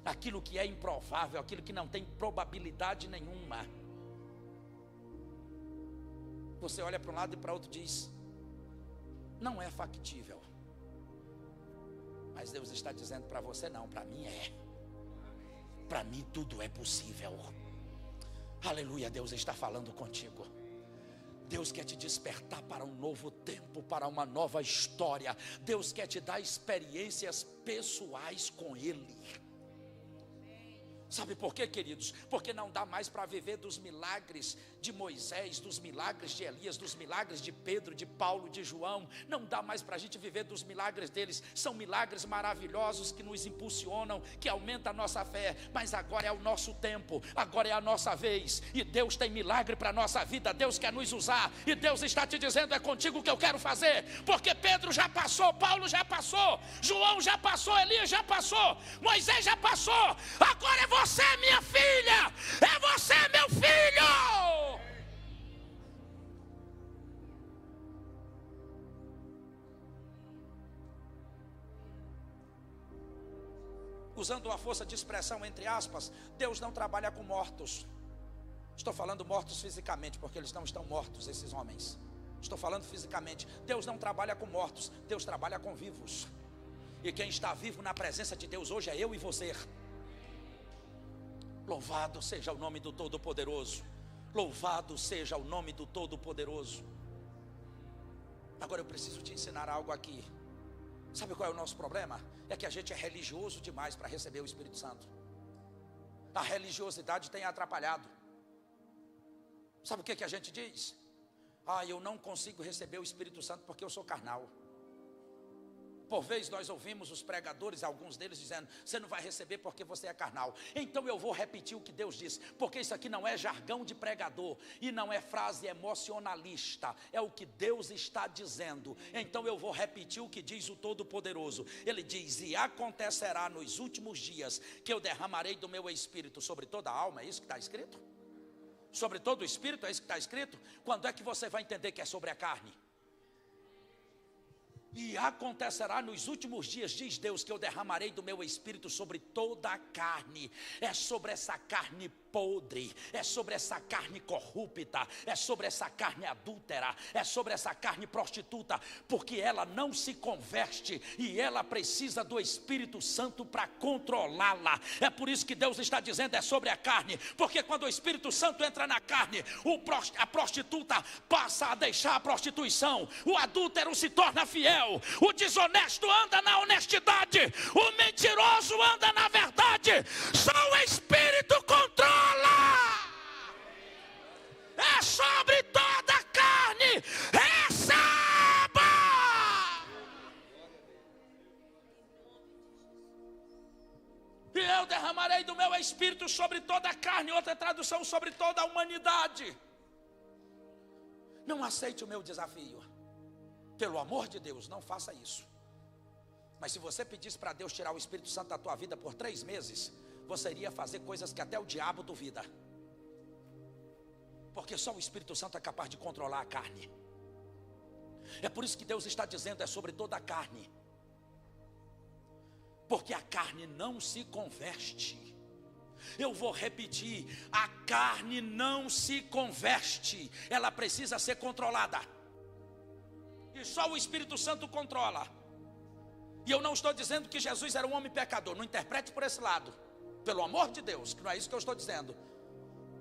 A: aquilo que é improvável, aquilo que não tem probabilidade nenhuma. Você olha para um lado e para outro e diz: não é factível. Mas Deus está dizendo para você: não, para mim é. Para mim tudo é possível. Aleluia, Deus está falando contigo. Deus quer te despertar para um novo tempo, para uma nova história. Deus quer te dar experiências pessoais com Ele. Sabe por quê, queridos? Porque não dá mais para viver dos milagres de Moisés, dos milagres de Elias, dos milagres de Pedro, de Paulo, de João. Não dá mais para a gente viver dos milagres deles. São milagres maravilhosos que nos impulsionam, que aumentam a nossa fé. Mas agora é o nosso tempo, agora é a nossa vez. E Deus tem milagre para a nossa vida. Deus quer nos usar. E Deus está te dizendo: é contigo que eu quero fazer. Porque Pedro já passou, Paulo já passou, João já passou, Elias já passou, Moisés já passou. Agora é você, minha filha, é você, meu filho. Usando uma força de expressão entre aspas, Deus não trabalha com mortos. Estou falando mortos fisicamente, porque eles não estão mortos, esses homens. Estou falando fisicamente. Deus não trabalha com mortos, Deus trabalha com vivos. E quem está vivo na presença de Deus hoje é eu e você. Louvado seja o nome do Todo-Poderoso. Louvado seja o nome do Todo-Poderoso. Agora eu preciso te ensinar algo aqui. Sabe qual é o nosso problema? É que a gente é religioso demais para receber o Espírito Santo. A religiosidade tem atrapalhado. Sabe o que a gente diz? Eu não consigo receber o Espírito Santo porque eu sou carnal. Por vezes nós ouvimos os pregadores, alguns deles dizendo: você não vai receber porque você é carnal. Então eu vou repetir o que Deus disse, porque isso aqui não é jargão de pregador e não é frase emocionalista, é o que Deus está dizendo. Então eu vou repetir o que diz o Todo-Poderoso. Ele diz: e acontecerá nos últimos dias que eu derramarei do meu Espírito sobre toda a alma. É isso que está escrito? Sobre todo o Espírito, é isso que está escrito? Quando é que você vai entender que é sobre a carne? E acontecerá nos últimos dias, diz Deus, que eu derramarei do meu Espírito sobre toda a carne. É sobre essa carne podre, é sobre essa carne corrupta, é sobre essa carne adúltera, é sobre essa carne prostituta, porque ela não se converte e ela precisa do Espírito Santo para controlá-la. É por isso que Deus está dizendo: é sobre a carne, porque quando o Espírito Santo entra na carne, a prostituta passa a deixar a prostituição, o adúltero se torna fiel, o desonesto anda na honestidade, o mentiroso anda na verdade. Só o Espírito controla. É sobre toda a carne. Receba! E eu derramarei do meu Espírito sobre toda a carne. Outra tradução: sobre toda a humanidade. Não aceite o meu desafio. Pelo amor de Deus, não faça isso. Mas se você pedisse para Deus tirar o Espírito Santo da tua vida por 3 meses, você iria fazer coisas que até o diabo duvida. Porque só o Espírito Santo é capaz de controlar a carne. É por isso que Deus está dizendo: é sobre toda a carne. Porque a carne não se converte. Eu vou repetir: a carne não se converte. Ela precisa ser controlada. E só o Espírito Santo controla. E eu não estou dizendo que Jesus era um homem pecador. Não interprete por esse lado. Pelo amor de Deus, que não é isso que eu estou dizendo.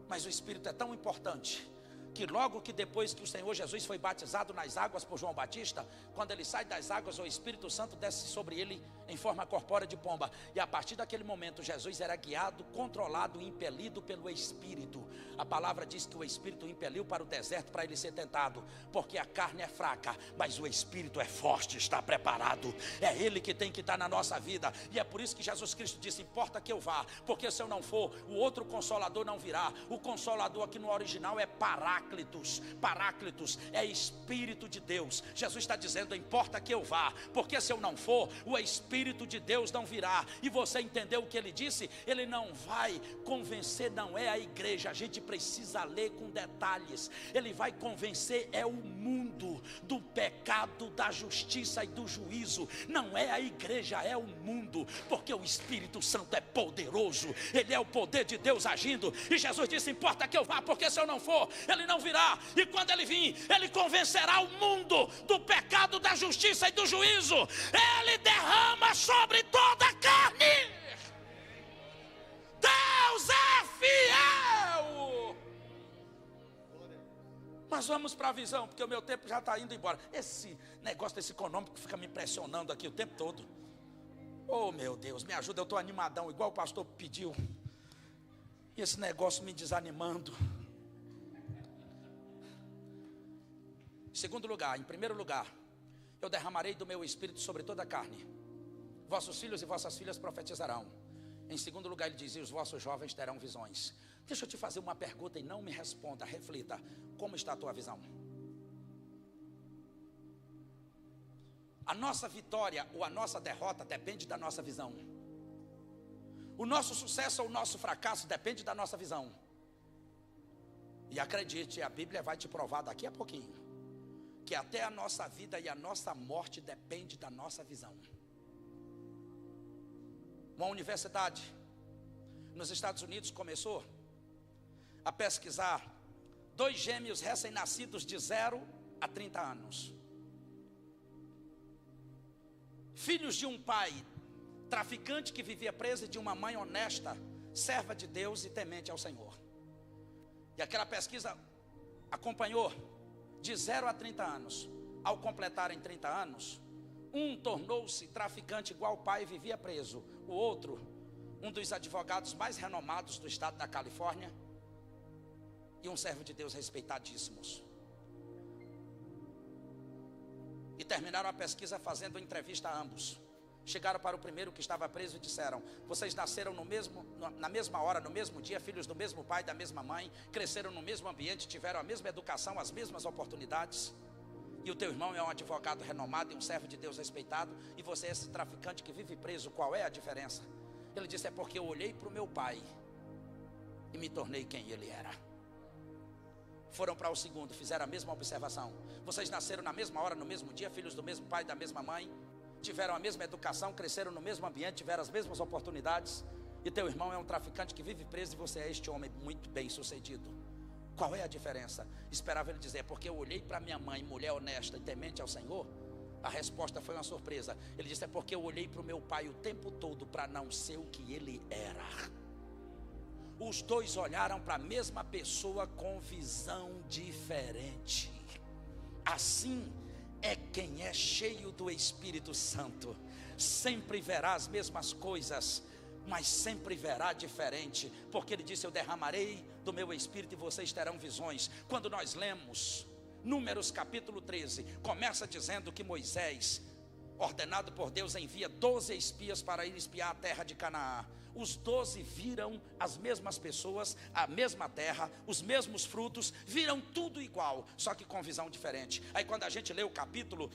A: Mas o Espírito é tão importante que logo que depois que o Senhor Jesus foi batizado nas águas por João Batista, quando ele sai das águas, o Espírito Santo desce sobre ele em forma corpórea de pomba. E a partir daquele momento Jesus era guiado, controlado e impelido pelo Espírito. A palavra diz que o Espírito o impeliu para o deserto para ele ser tentado, porque a carne é fraca, mas o Espírito é forte, está preparado. É Ele que tem que estar na nossa vida. E é por isso que Jesus Cristo disse: importa que eu vá, porque se eu não for, o outro Consolador não virá. O Consolador aqui no original é Paráclito. Paráclitos. Paráclitos é Espírito de Deus. Jesus está dizendo: importa que eu vá, porque se eu não for, o Espírito de Deus não virá. E você entendeu o que ele disse? Ele não vai convencer, não é a igreja. A gente precisa ler com detalhes. Ele vai convencer é o mundo do pecado, da justiça e do juízo. Não é a igreja, é o mundo, porque o Espírito Santo é poderoso. Ele é o poder de Deus agindo. E Jesus disse: importa que eu vá, porque se eu não for, ele não virá. E quando ele vir, ele convencerá o mundo do pecado, da justiça e do juízo. Ele derrama sobre toda a carne. Deus é fiel. Mas vamos para a visão, porque o meu tempo já está indo embora. Esse negócio desse econômico fica me impressionando aqui o tempo todo. Oh meu Deus, me ajuda, eu estou animadão, igual o pastor pediu. E esse negócio me desanimando. Segundo lugar, em primeiro lugar, eu derramarei do meu espírito sobre toda a carne. Vossos filhos e vossas filhas profetizarão. Em segundo lugar, ele diz: e os vossos jovens terão visões. Deixa eu te fazer uma pergunta e não me responda, reflita. Como está a tua visão? A nossa vitória ou a nossa derrota depende da nossa visão. O nosso sucesso ou o nosso fracasso depende da nossa visão. E acredite, a Bíblia vai te provar daqui a pouquinho que até a nossa vida e a nossa morte depende da nossa visão. Uma universidade nos Estados Unidos começou a pesquisar 2 gêmeos recém-nascidos de 0 a 30 anos. Filhos de um pai traficante que vivia preso e de uma mãe honesta, serva de Deus e temente ao Senhor. E aquela pesquisa acompanhou de 0 a 30 anos. Ao completarem 30 anos, um tornou-se traficante igual o pai e vivia preso. O outro, um dos advogados mais renomados do estado da Califórnia, e um servo de Deus respeitadíssimos. E terminaram a pesquisa fazendo uma entrevista a ambos. Chegaram para o primeiro que estava preso e disseram: vocês nasceram na mesma hora, no mesmo dia, filhos do mesmo pai, da mesma mãe, cresceram no mesmo ambiente, tiveram a mesma educação, as mesmas oportunidades. E o teu irmão é um advogado renomado e um servo de Deus respeitado, e você é esse traficante que vive preso. Qual é a diferença? Ele disse: é porque eu olhei para o meu pai e me tornei quem ele era. Foram para o segundo, fizeram a mesma observação. Vocês nasceram na mesma hora, no mesmo dia, filhos do mesmo pai, da mesma mãe, tiveram a mesma educação, cresceram no mesmo ambiente, tiveram as mesmas oportunidades. E teu irmão é um traficante que vive preso, e você é este homem muito bem sucedido. Qual é a diferença? Esperava ele dizer: porque eu olhei para minha mãe, mulher honesta e temente ao Senhor. A resposta foi uma surpresa. Ele disse: é porque eu olhei para o meu pai o tempo todo para não ser o que ele era. Os dois olharam para a mesma pessoa com visão diferente. Assim é quem é cheio do Espírito Santo. Sempre verá as mesmas coisas, mas sempre verá diferente, porque ele disse: eu derramarei do meu Espírito e vocês terão visões. Quando nós lemos Números capítulo 13, começa dizendo que Moisés, ordenado por Deus, envia 12 espias para ir espiar a terra de Canaã. Os 12 viram as mesmas pessoas, a mesma terra, os mesmos frutos, viram tudo igual, só que com visão diferente. Aí quando a gente lê o capítulo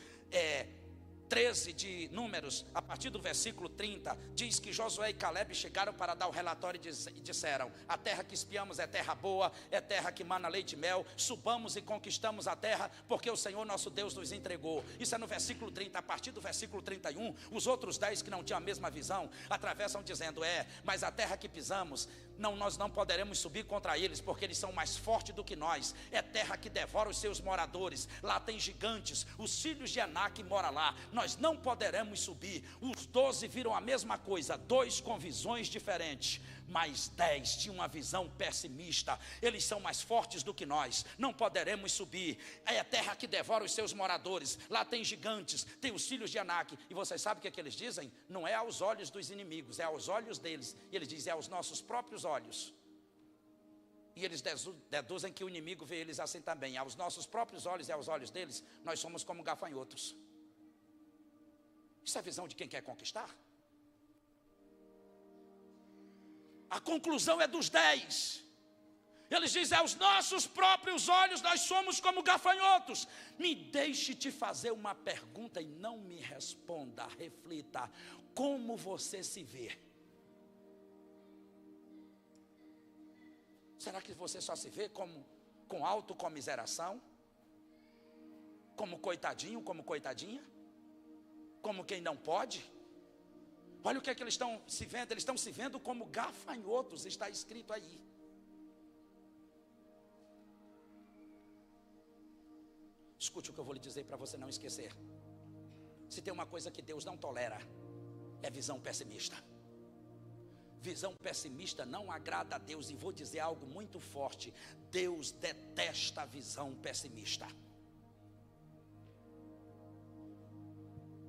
A: 13 de Números, a partir do versículo 30, diz que Josué e Caleb chegaram para dar o relatório e disseram: a terra que espiamos é terra boa, é terra que mana leite e mel, subamos e conquistamos a terra, porque o Senhor nosso Deus nos entregou. Isso é no versículo 30, a partir do versículo 31, os outros 10 que não tinham a mesma visão, atravessam dizendo: mas a terra que pisamos, nós não poderemos subir contra eles, porque eles são mais fortes do que nós, é terra que devora os seus moradores, lá tem gigantes, os filhos de Anak moram lá, nós não poderemos subir. Os 12 viram a mesma coisa, 2 com visões diferentes, mas 10 tinham uma visão pessimista: eles são mais fortes do que nós, não poderemos subir, é a terra que devora os seus moradores, lá tem gigantes, tem os filhos de Anak. E vocês sabem o que eles dizem? Não é aos olhos dos inimigos, é aos olhos deles. E ele diz: é aos nossos próprios olhos. E eles deduzem que o inimigo vê eles assim também: aos nossos próprios olhos e aos olhos deles, nós somos como gafanhotos. Isso é a visão de quem quer conquistar? A conclusão é dos 10. Eles dizem, aos nossos próprios olhos nós somos como gafanhotos. Me deixe te fazer uma pergunta e não me responda, reflita. Como você se vê? Será que você só se vê com autocomiseração? Como coitadinho, como coitadinha? Como quem não pode? Olha o que é que eles estão se vendo. Eles estão se vendo como gafanhotos, está escrito aí. Escute o que eu vou lhe dizer para você não esquecer. Se tem uma coisa que Deus não tolera, é visão pessimista. Visão pessimista não agrada a Deus. E vou dizer algo muito forte: Deus detesta a visão pessimista.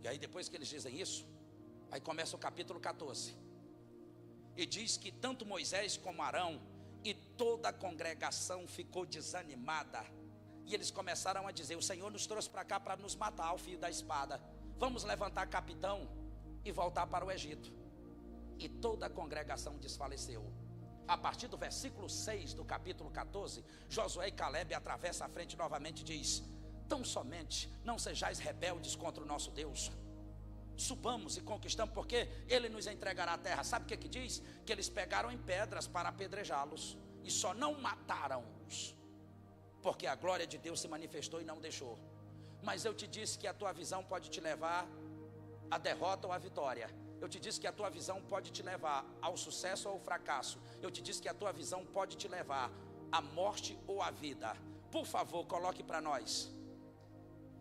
A: E aí depois que eles dizem isso, aí começa o capítulo 14. E diz que tanto Moisés como Arão e toda a congregação ficou desanimada. E eles começaram a dizer, o Senhor nos trouxe para cá para nos matar ao fio da espada. Vamos levantar capitão e voltar para o Egito. E toda a congregação desfaleceu. A partir do versículo 6 do capítulo 14, Josué e Caleb atravessam a frente novamente e diz, tão somente não sejais rebeldes contra o nosso Deus. Subamos e conquistamos, porque Ele nos entregará a terra. Sabe o que diz? Que eles pegaram em pedras para apedrejá-los. E só não mataram-os, porque a glória de Deus se manifestou e não deixou. Mas eu te disse que a tua visão pode te levar à derrota ou à vitória. Eu te disse que a tua visão pode te levar ao sucesso ou ao fracasso. Eu te disse que a tua visão pode te levar à morte ou à vida. Por favor, coloque para nós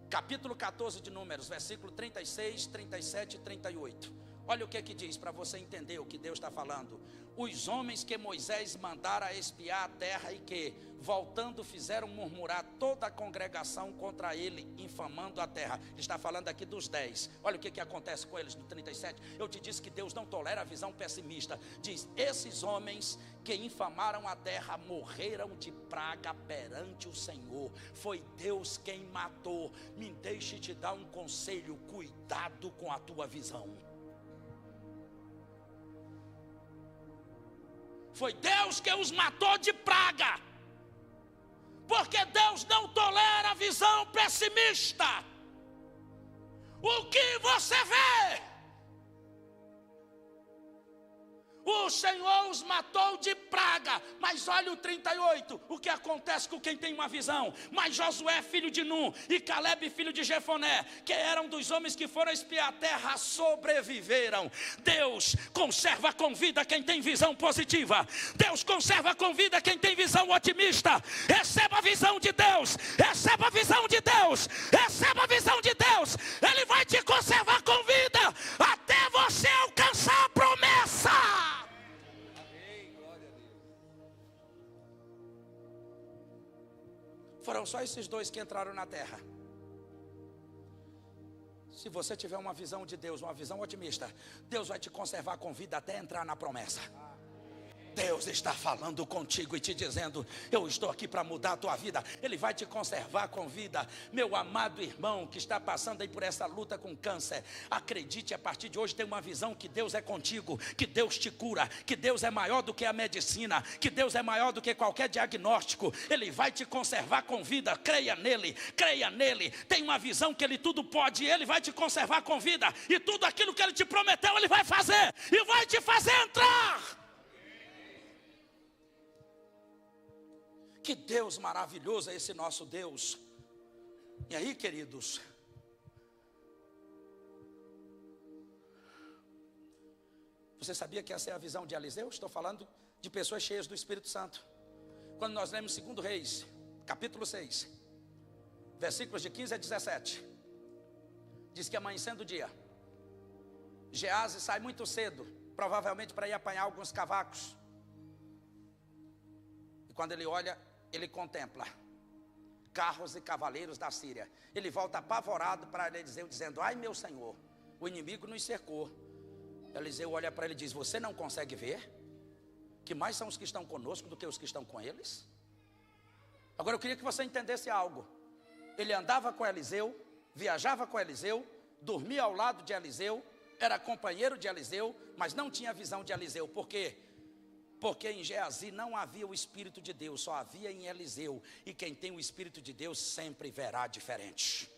A: capítulo 14 de Números, versículo 36, 37 e 38. Olha o que diz para você entender o que Deus está falando. Os homens que Moisés mandara espiar a terra e que, voltando, fizeram murmurar toda a congregação contra ele, infamando a terra. Está falando aqui dos 10. Olha o que acontece com eles no 37. Eu te disse que Deus não tolera a visão pessimista. Diz, esses homens que infamaram a terra morreram de praga perante o Senhor. Foi Deus quem matou. Me deixe te dar um conselho, cuidado com a tua visão. Foi Deus que os matou de praga. Porque Deus não tolera a visão pessimista. O que você vê? O Senhor os matou de praga. Mas olha o 38. O que acontece com quem tem uma visão? Mas Josué, filho de Nun, e Caleb, filho de Jefoné, que eram dos homens que foram espiar a terra, sobreviveram. Deus conserva com vida quem tem visão positiva. Deus conserva com vida quem tem visão otimista. Receba a visão de Deus. Receba a visão de Deus. Receba a visão de Deus. Ele vai te conservar com vida até você alcançar a promessa. Foram só esses dois que entraram na terra. Se você tiver uma visão de Deus, uma visão otimista, Deus vai te conservar com vida até entrar na promessa. Deus está falando contigo e te dizendo, eu estou aqui para mudar a tua vida. Ele vai te conservar com vida. Meu amado irmão que está passando aí por essa luta com câncer, acredite, a partir de hoje tem uma visão que Deus é contigo, que Deus te cura, que Deus é maior do que a medicina, que Deus é maior do que qualquer diagnóstico. Ele vai te conservar com vida. Creia nele, creia nele. Tem uma visão que ele tudo pode, ele vai te conservar com vida, e tudo aquilo que ele te prometeu ele vai fazer, e vai te fazer entrar. Que Deus maravilhoso é esse nosso Deus. E aí, queridos, você sabia que essa é a visão de Eliseu? Estou falando de pessoas cheias do Espírito Santo. Quando nós lemos 2 Reis, capítulo 6, versículos de 15 a 17, diz que amanhecendo o dia, Geazi sai muito cedo, provavelmente para ir apanhar alguns cavacos. E quando ele olha, ele contempla carros e cavaleiros da Síria. Ele volta apavorado para Eliseu, dizendo, ai meu senhor, o inimigo nos cercou. Eliseu olha para ele e diz, você não consegue ver que mais são os que estão conosco do que os que estão com eles? Agora eu queria que você entendesse algo. Ele andava com Eliseu, viajava com Eliseu, dormia ao lado de Eliseu, era companheiro de Eliseu, mas não tinha visão de Eliseu. Por quê? Porque em Geazi não havia o Espírito de Deus, só havia em Eliseu. E quem tem o Espírito de Deus sempre verá diferente.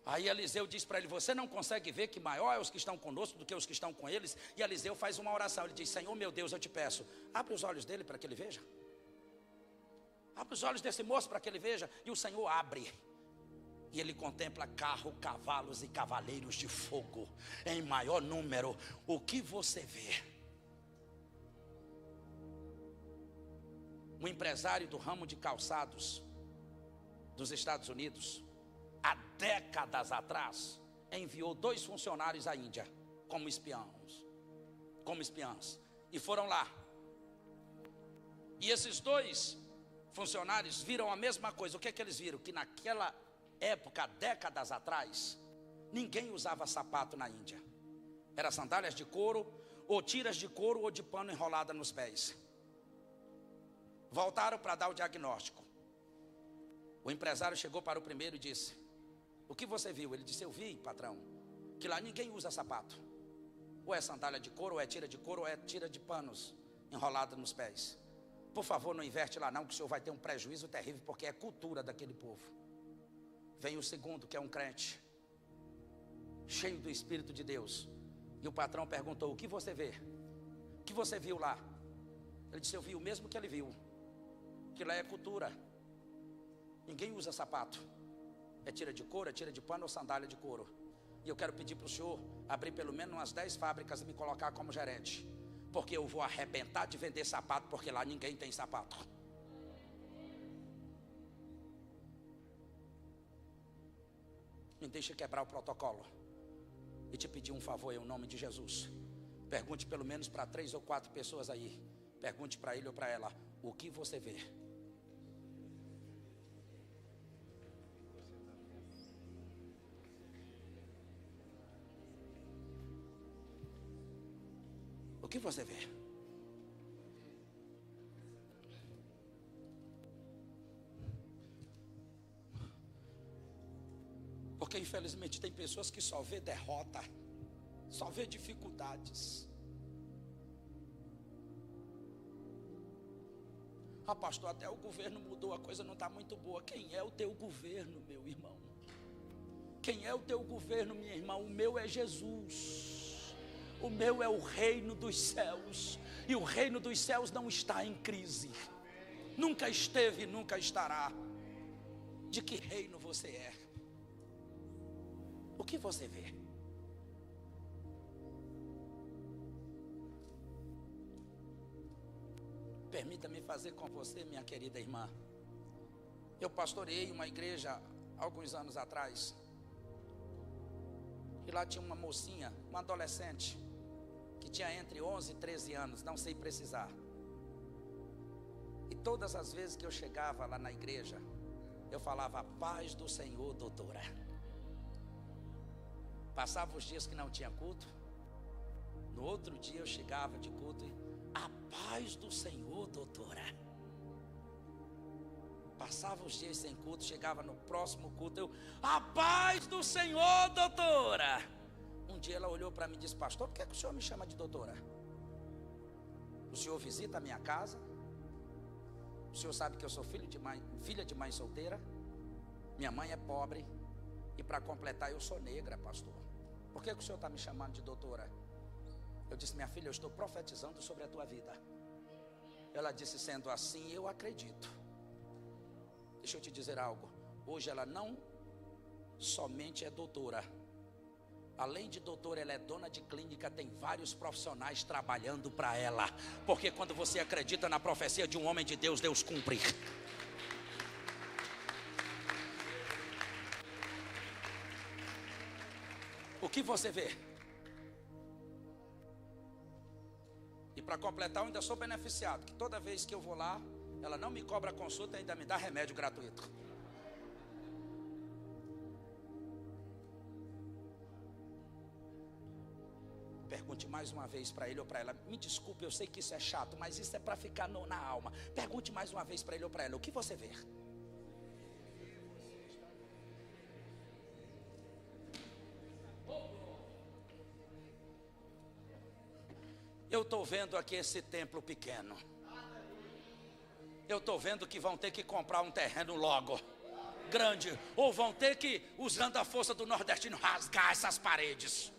A: Aí Eliseu diz para ele: você não consegue ver que maior é os que estão conosco do que os que estão com eles? E Eliseu faz uma oração, ele diz: Senhor meu Deus, eu te peço, abre os olhos dele para que ele veja. Abre os olhos desse moço para que ele veja. E o Senhor abre. E ele contempla carro, cavalos e cavaleiros de fogo em maior número. O que você vê? Um empresário do ramo de calçados dos Estados Unidos, há décadas atrás, enviou 2 funcionários à Índia como espiãs. E foram lá. E esses 2 funcionários viram a mesma coisa. O que é que eles viram? Que naquela época, décadas atrás, ninguém usava sapato na Índia. Era sandálias de couro, ou tiras de couro, ou de pano enrolada nos pés. Voltaram para dar o diagnóstico. O empresário chegou para o primeiro e disse: o que você viu? Ele disse: eu vi, patrão, que lá ninguém usa sapato. Ou é sandália de couro, ou é tira de couro, ou é tira de panos enrolada nos pés. Por favor, não inverte lá não, que o senhor vai ter um prejuízo terrível, porque é cultura daquele povo. Vem o segundo, que é um crente, cheio do Espírito de Deus. E o patrão perguntou: o que você vê? O que você viu lá? Ele disse: eu vi o mesmo que ele viu, que lá é cultura. Ninguém usa sapato. É tira de couro, é tira de pano ou sandália de couro. E eu quero pedir para o senhor abrir pelo menos umas 10 fábricas e me colocar como gerente, porque eu vou arrebentar de vender sapato, porque lá ninguém tem sapato. Me deixa quebrar o protocolo e te pedir um favor em nome de Jesus. Pergunte pelo menos para 3 ou 4 pessoas aí. Pergunte para ele ou para ela: o que você vê? O que você vê? Porque infelizmente tem pessoas que só vê derrota, só vê dificuldades. Ah, pastor, até o governo mudou, a coisa não está muito boa. Quem é o teu governo, meu irmão? Quem é o teu governo, minha irmã? O meu é Jesus. O meu é o reino dos céus. E o reino dos céus não está em crise. Nunca esteve, nunca estará. De que reino você é? O que você vê? Permita-me fazer com você, minha querida irmã. Eu pastoreei uma igreja alguns anos atrás. E lá tinha uma mocinha, uma adolescente, que tinha entre 11 e 13 anos, não sei precisar. E todas as vezes que eu chegava lá na igreja, eu falava: a paz do Senhor, doutora. Passava os dias que não tinha culto. No outro dia eu chegava de culto e: a paz do Senhor, doutora. Passava os dias sem culto, chegava no próximo culto, eu: a paz do Senhor, doutora. Um dia ela olhou para mim e disse: pastor, por que o senhor me chama de doutora? O senhor visita a minha casa? O senhor sabe que eu sou filha de mãe solteira? Minha mãe é pobre. E para completar, eu sou negra, pastor. Por que o senhor está me chamando de doutora? Eu disse: minha filha, eu estou profetizando sobre a tua vida. Ela disse: sendo assim, eu acredito. Deixa eu te dizer algo. Hoje ela não somente é doutora. Além de doutora, ela é dona de clínica. Tem vários profissionais trabalhando para ela. Porque quando você acredita na profecia de um homem de Deus, Deus cumpre. O que você vê? E para completar, eu ainda sou beneficiado, que toda vez que eu vou lá, ela não me cobra consulta e ainda me dá remédio gratuito. Pergunte mais uma vez para ele ou para ela. Me desculpe, eu sei que isso é chato, mas isso é para ficar na alma. Pergunte mais uma vez para ele ou para ela: o que você vê? Eu estou vendo aqui esse templo pequeno. Eu estou vendo que vão ter que comprar um terreno logo, grande, ou vão ter que, usando a força do nordestino, rasgar essas paredes.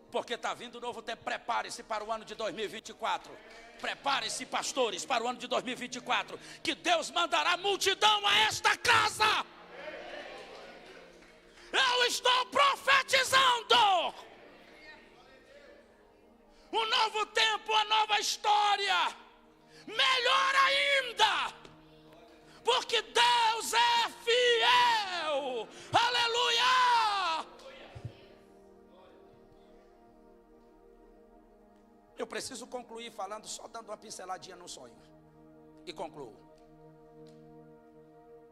A: Porque está vindo um novo tempo. Prepare-se para o ano de 2024. Preparem-se, pastores, para o ano de 2024, que Deus mandará multidão a esta casa. Eu estou profetizando um novo tempo, uma nova história. Melhor ainda, porque Deus é fiel. Aleluia! Eu preciso concluir falando, só dando uma pinceladinha no sonho. E concluo.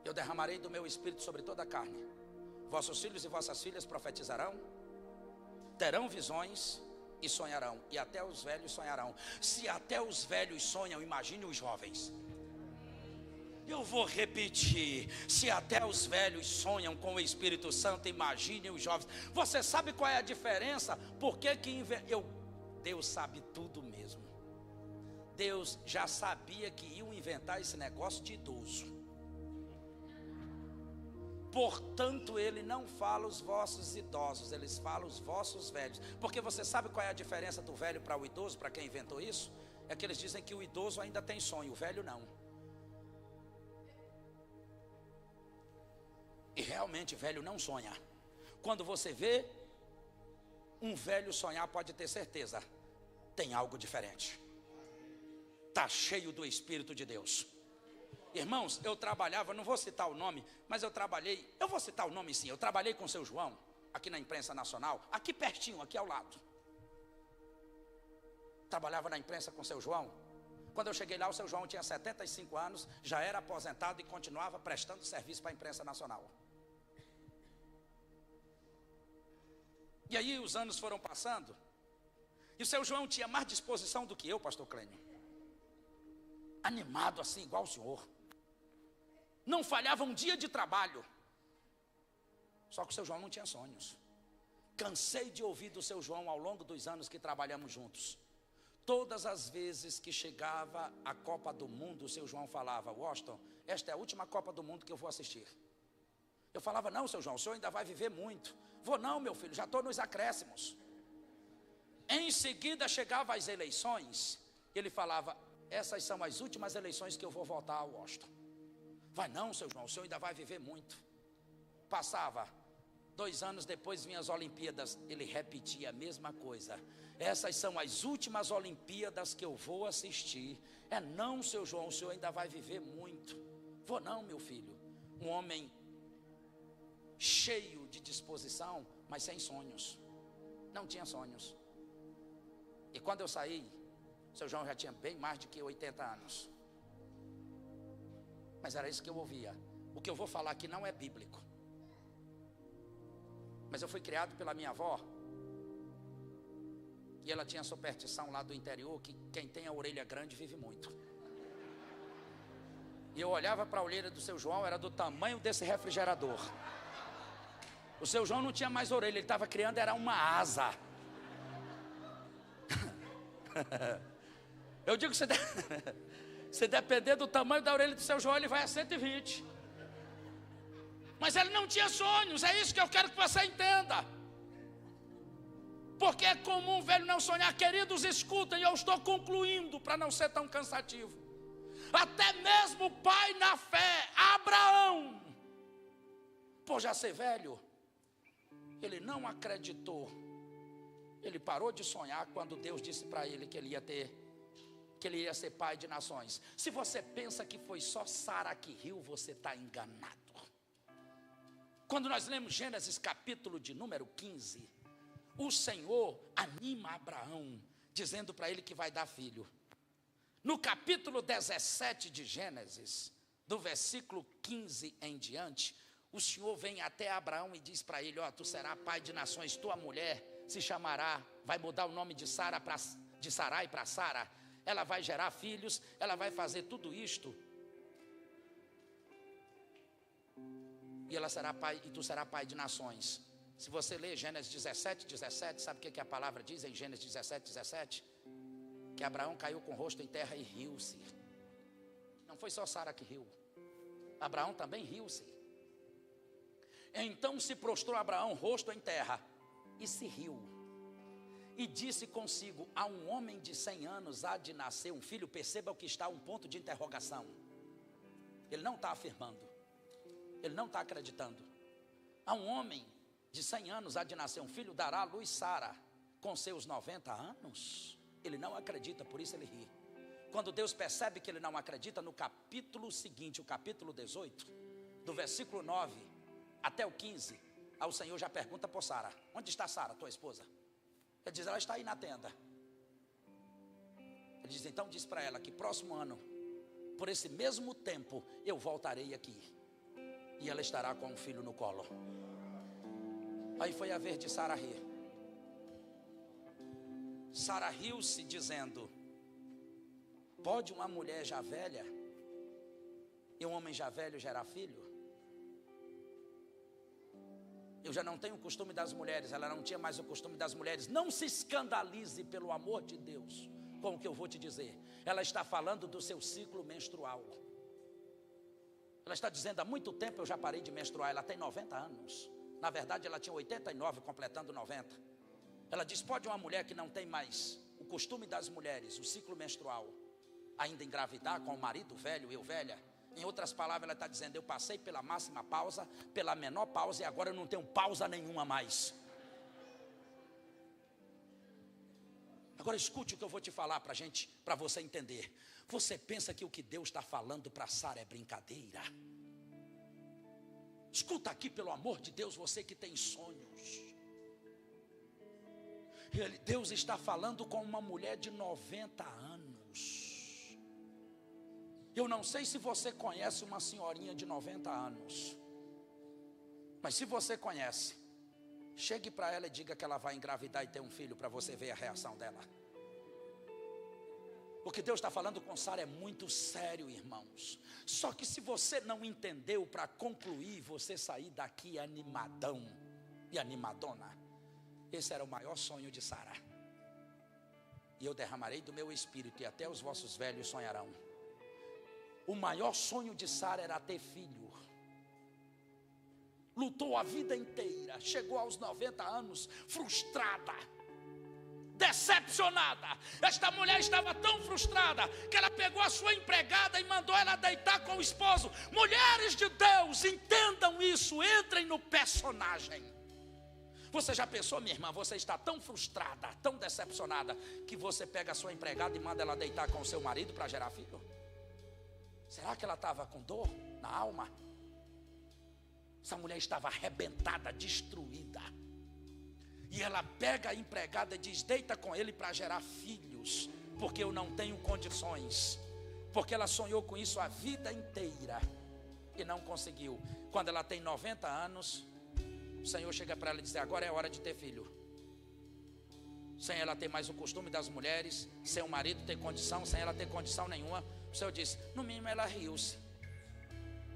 A: Eu derramarei do meu espírito sobre toda a carne. Vossos filhos e vossas filhas profetizarão, terão visões e sonharão. E até os velhos sonharão. Se até os velhos sonham, imagine os jovens. Eu vou repetir. Se até os velhos sonham com o Espírito Santo, imagine os jovens. Você sabe qual é a diferença? Por que Deus sabe tudo mesmo. Deus já sabia que iam inventar esse negócio de idoso. Portanto, Ele não fala os vossos idosos, Ele fala os vossos velhos. Porque você sabe qual é a diferença do velho para o idoso, para quem inventou isso? É que eles dizem que o idoso ainda tem sonho, o velho não. E realmente, velho não sonha. Quando você vê um velho sonhar, pode ter certeza, tem algo diferente. Está cheio do Espírito de Deus. Irmãos, eu trabalhava, não vou citar o nome, mas eu vou citar o nome sim, eu trabalhei com o seu João, aqui na imprensa nacional, aqui pertinho, aqui ao lado. Trabalhava na imprensa com o seu João. Quando eu cheguei lá, o seu João tinha 75 anos, já era aposentado e continuava prestando serviço para a imprensa nacional. E aí os anos foram passando, e o seu João tinha mais disposição do que eu, pastor Clênio. Animado assim, igual o senhor. Não falhava um dia de trabalho. Só que o seu João não tinha sonhos. Cansei de ouvir do seu João ao longo dos anos que trabalhamos juntos. Todas as vezes que chegava a Copa do Mundo, o seu João falava: Washington, esta é a última Copa do Mundo que eu vou assistir. Eu falava: não, seu João, o senhor ainda vai viver muito. Vou não, meu filho, já estou nos acréscimos. Em seguida chegava as eleições, ele falava: essas são as últimas eleições que eu vou votar a Washington. Vai não, seu João, o senhor ainda vai viver muito. Passava, 2 anos depois vinham as Olimpíadas, ele repetia a mesma coisa: essas são as últimas Olimpíadas que eu vou assistir. É não, seu João, o senhor ainda vai viver muito. Vou não, meu filho. Um homem cheio de disposição, mas sem sonhos. Não tinha sonhos. E quando eu saí, o seu João já tinha bem mais de que 80 anos. Mas era isso que eu ouvia. O que eu vou falar aqui não é bíblico. Mas eu fui criado pela minha avó. E ela tinha superstição lá do interior, que quem tem a orelha grande vive muito. E eu olhava para a orelha do seu João, era do tamanho desse refrigerador. O seu João não tinha mais orelha, ele estava criando, era uma asa. Eu digo que se depender do tamanho da orelha do seu João, ele vai a 120. Mas ele não tinha sonhos, é isso que eu quero que você entenda. Porque é comum o velho não sonhar. Queridos, escutem, eu estou concluindo para não ser tão cansativo. Até mesmo o pai na fé, Abraão, por já ser velho, ele não acreditou. Ele parou de sonhar quando Deus disse para ele que ele ia ser pai de nações. Se você pensa que foi só Sara que riu, você está enganado. Quando nós lemos Gênesis capítulo de número 15, o Senhor anima Abraão, dizendo para ele que vai dar filho. No capítulo 17 de Gênesis, do versículo 15 em diante, o Senhor vem até Abraão e diz para ele: ó, tu serás pai de nações, tua mulher se chamará, vai mudar o nome de Sarai para Sara, ela vai gerar filhos, ela vai fazer tudo isto, e ela será pai, e tu serás pai de nações. Se você ler Gênesis 17, sabe o que a palavra diz em Gênesis 17? Que Abraão caiu com o rosto em terra e riu-se. Não foi só Sara que riu, Abraão também riu-se. Então se prostrou Abraão, rosto em terra, e se riu. E disse consigo: a um homem de 100 anos há de nascer um filho. Perceba o que está um ponto de interrogação. Ele não está afirmando, ele não está acreditando. A um homem de 100 anos há de nascer um filho, dará à luz Sara com seus 90 anos. Ele não acredita, por isso ele ri. Quando Deus percebe que ele não acredita, no capítulo seguinte, o capítulo 18, do versículo 9 até o 15, aí o Senhor já pergunta por Sara: onde está Sara, tua esposa? Ele diz: ela está aí na tenda. Ele diz: então diz para ela que próximo ano, por esse mesmo tempo, eu voltarei aqui, e ela estará com um filho no colo. Aí foi a vez de Sara rir. Sara riu-se dizendo: pode uma mulher já velha e um homem já velho gerar filho? Eu já não tenho o costume das mulheres, ela não tinha mais o costume das mulheres. Não se escandalize, pelo amor de Deus, com o que eu vou te dizer. Ela está falando do seu ciclo menstrual. Ela está dizendo: há muito tempo eu já parei de menstruar. Ela tem 90 anos. Na verdade ela tinha 89, completando 90. Ela diz: pode uma mulher que não tem mais o costume das mulheres, o ciclo menstrual, ainda engravidar com o marido velho, eu velha? Em outras palavras, ela está dizendo: eu passei pela máxima pausa, pela menor pausa, e agora eu não tenho pausa nenhuma mais. Agora escute o que eu vou te falar para você entender. Você pensa que o que Deus está falando para Sara é brincadeira? Escuta aqui, pelo amor de Deus, você que tem sonhos. Deus está falando com uma mulher de 90 anos. Eu não sei se você conhece uma senhorinha de 90 anos, mas se você conhece, chegue para ela e diga que ela vai engravidar e ter um filho, para você ver a reação dela. O que Deus está falando com Sara é muito sério, irmãos. Só que se você não entendeu, para concluir, você sair daqui animadão e animadona. Esse era o maior sonho de Sara. E eu derramarei do meu espírito, e até os vossos velhos sonharão. O maior sonho de Sara era ter filho. Lutou a vida inteira, chegou aos 90 anos, frustrada, decepcionada. Esta mulher estava tão frustrada que ela pegou a sua empregada e mandou ela deitar com o esposo. Mulheres de Deus, entendam isso, entrem no personagem. Você já pensou, minha irmã, você está tão frustrada, tão decepcionada, que você pega a sua empregada e manda ela deitar com o seu marido para gerar filho? Será que ela estava com dor na alma? Essa mulher estava arrebentada, destruída. E ela pega a empregada e diz: deita com ele para gerar filhos, porque eu não tenho condições. Porque ela sonhou com isso a vida inteira e não conseguiu. Quando ela tem 90 anos, o Senhor chega para ela e diz: agora é hora de ter filho. Sem ela ter mais o costume das mulheres, sem o marido ter condição, sem ela ter condição nenhuma, o Senhor disse: no mínimo ela riu-se.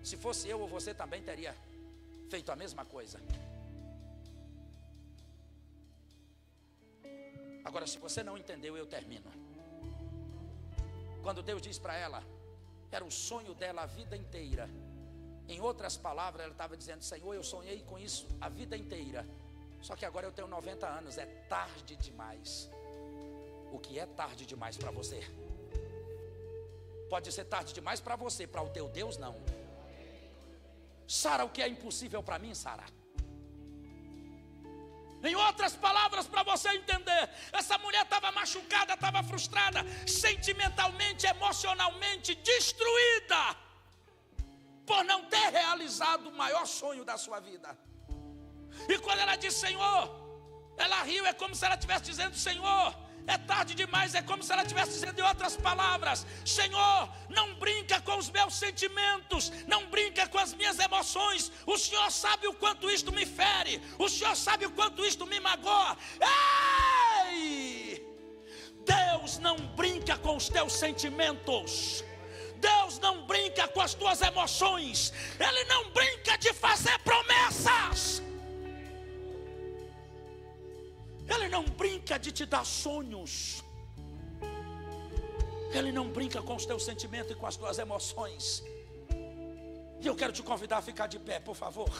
A: Se fosse eu ou você, também teria feito a mesma coisa. Agora, se você não entendeu, eu termino. Quando Deus diz para ela, era o sonho dela a vida inteira. Em outras palavras, ela estava dizendo: Senhor, eu sonhei com isso a vida inteira, só que agora eu tenho 90 anos, é tarde demais. O que é tarde demais para você? Pode ser tarde demais para você, para o teu Deus não. Sara, o que é impossível para mim, Sara? Em outras palavras, para você entender, essa mulher estava machucada, estava frustrada, sentimentalmente, emocionalmente destruída, por não ter realizado o maior sonho da sua vida. E quando ela diz Senhor, ela riu, é como se ela estivesse dizendo: Senhor, é tarde demais. É como se ela estivesse dizendo em outras palavras: Senhor, não brinca com os meus sentimentos, não brinca com as minhas emoções. O Senhor sabe o quanto isto me fere, o Senhor sabe o quanto isto me magoa. Ei! Deus não brinca com os teus sentimentos, Deus não brinca com as tuas emoções, Ele não brinca de fazer promessas. Ele não brinca de te dar sonhos. Ele não brinca com os teus sentimentos e com as tuas emoções. E eu quero te convidar a ficar de pé, por favor.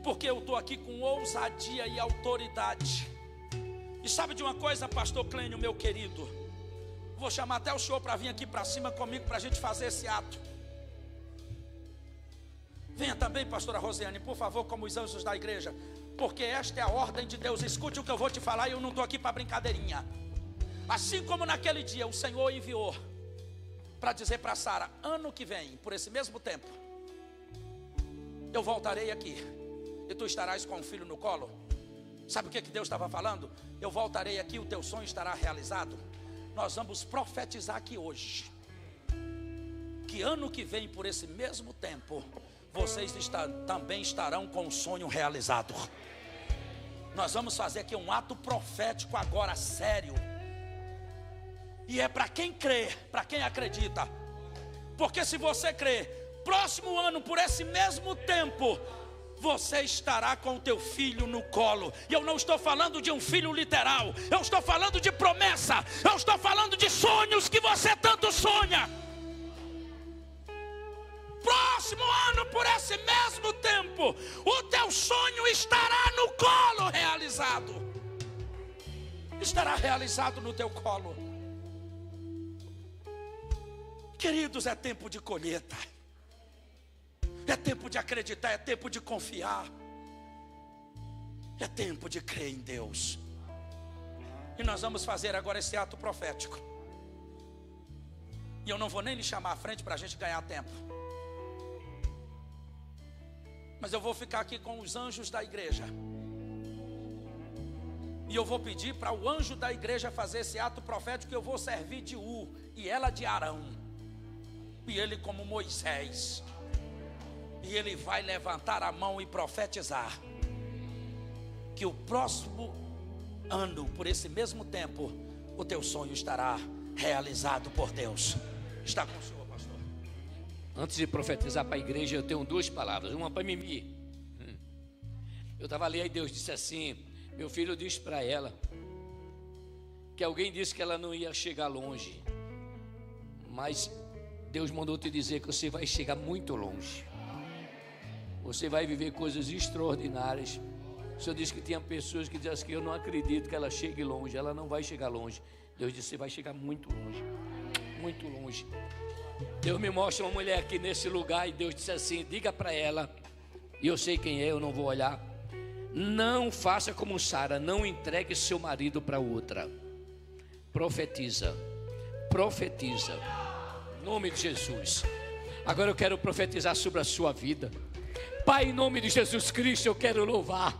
A: Porque eu estou aqui com ousadia e autoridade. E sabe de uma coisa, pastor Clênio, meu querido? Vou chamar até o senhor para vir aqui para cima comigo, para a gente fazer esse ato. Venha também, pastora Rosiane, por favor, como os anjos da igreja. Porque esta é a ordem de Deus. Escute o que eu vou te falar e eu não estou aqui para brincadeirinha. Assim como naquele dia o Senhor enviou para dizer para Sara: ano que vem, por esse mesmo tempo, eu voltarei aqui e tu estarás com um filho no colo. Sabe o que Deus estava falando? Eu voltarei aqui, o teu sonho estará realizado. Nós vamos profetizar aqui hoje que ano que vem, por esse mesmo tempo, vocês também estarão com o sonho realizado. Nós vamos fazer aqui um ato profético agora, sério. E é para quem crê, para quem acredita. Porque se você crê, próximo ano, por esse mesmo tempo, você estará com o teu filho no colo. E eu não estou falando de um filho literal, eu estou falando de promessa, eu estou falando de sonhos que você tanto sonha. Próximo ano, por esse mesmo tempo, o teu sonho estará no colo realizado. Estará realizado no teu colo. Queridos, é tempo de colheita. É tempo de acreditar, é tempo de confiar. É tempo de crer em Deus. E nós vamos fazer agora esse ato profético. E eu não vou nem lhe chamar à frente para a gente ganhar tempo. Mas eu vou ficar aqui com os anjos da igreja. E eu vou pedir para o anjo da igreja fazer esse ato profético. Que eu vou servir de e ela de Arão. E ele como Moisés. E ele vai levantar a mão e profetizar que o próximo ano, por esse mesmo tempo, o teu sonho estará realizado por Deus. Está com o senhor, pastor.
B: Antes de profetizar para a igreja, eu tenho duas palavras. Uma para Mimi. Eu estava ali, aí Deus disse assim: meu filho disse para ela que alguém disse que ela não ia chegar longe, mas Deus mandou te dizer que você vai chegar muito longe. Você vai viver coisas extraordinárias. O Senhor disse que tinha pessoas que dizem que eu não acredito que ela chegue longe. Ela não vai chegar longe. Deus disse: você vai chegar muito longe. Muito longe. Deus me mostra uma mulher aqui nesse lugar e Deus disse assim: diga para ela, e eu sei quem é, eu não vou olhar. Não faça como Sara, não entregue seu marido para outra. Profetiza. Profetiza. Em nome de Jesus. Agora eu quero profetizar sobre a sua vida. Pai, em nome de Jesus Cristo, eu quero louvar.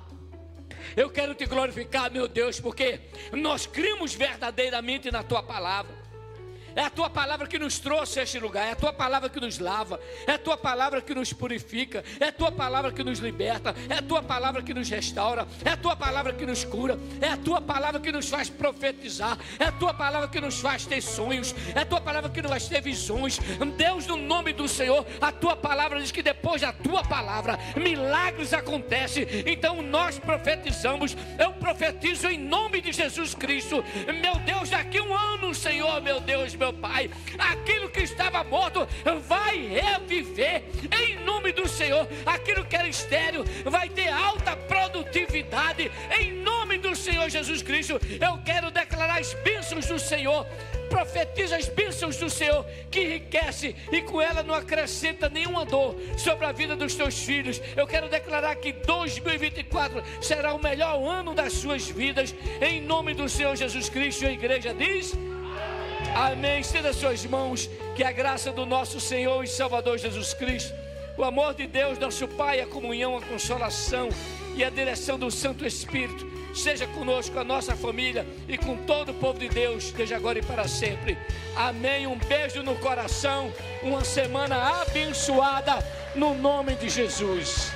B: Eu quero te glorificar, meu Deus, porque nós cremos verdadeiramente na tua palavra. É a tua palavra que nos trouxe a este lugar. É a tua palavra que nos lava. É a tua palavra que nos purifica. É a tua palavra que nos liberta. É a tua palavra que nos restaura. É a tua palavra que nos cura. É a tua palavra que nos faz profetizar. É a tua palavra que nos faz ter sonhos. É a tua palavra que nos faz ter visões. Deus, no nome do Senhor, a tua palavra diz que depois da tua palavra milagres acontecem. Então nós profetizamos. Eu profetizo em nome de Jesus Cristo. Meu Deus, daqui um ano, Senhor, meu Deus, meu Pai, aquilo que estava morto vai reviver em nome do Senhor. Aquilo que era estéril vai ter alta produtividade em nome do Senhor Jesus Cristo. Eu quero declarar as bênçãos do Senhor. Profetiza as bênçãos do Senhor que enriquece e com ela não acrescenta nenhuma dor sobre a vida dos teus filhos. Eu quero declarar que 2024 será o melhor ano das suas vidas em nome do Senhor Jesus Cristo. E a igreja diz amém. Estenda suas mãos. Que a graça do nosso Senhor e Salvador Jesus Cristo, o amor de Deus, nosso Pai, a comunhão, a consolação e a direção do Santo Espírito seja conosco, com a nossa família e com todo o povo de Deus, desde agora e para sempre. Amém. Um beijo no coração. Uma semana abençoada no nome de Jesus.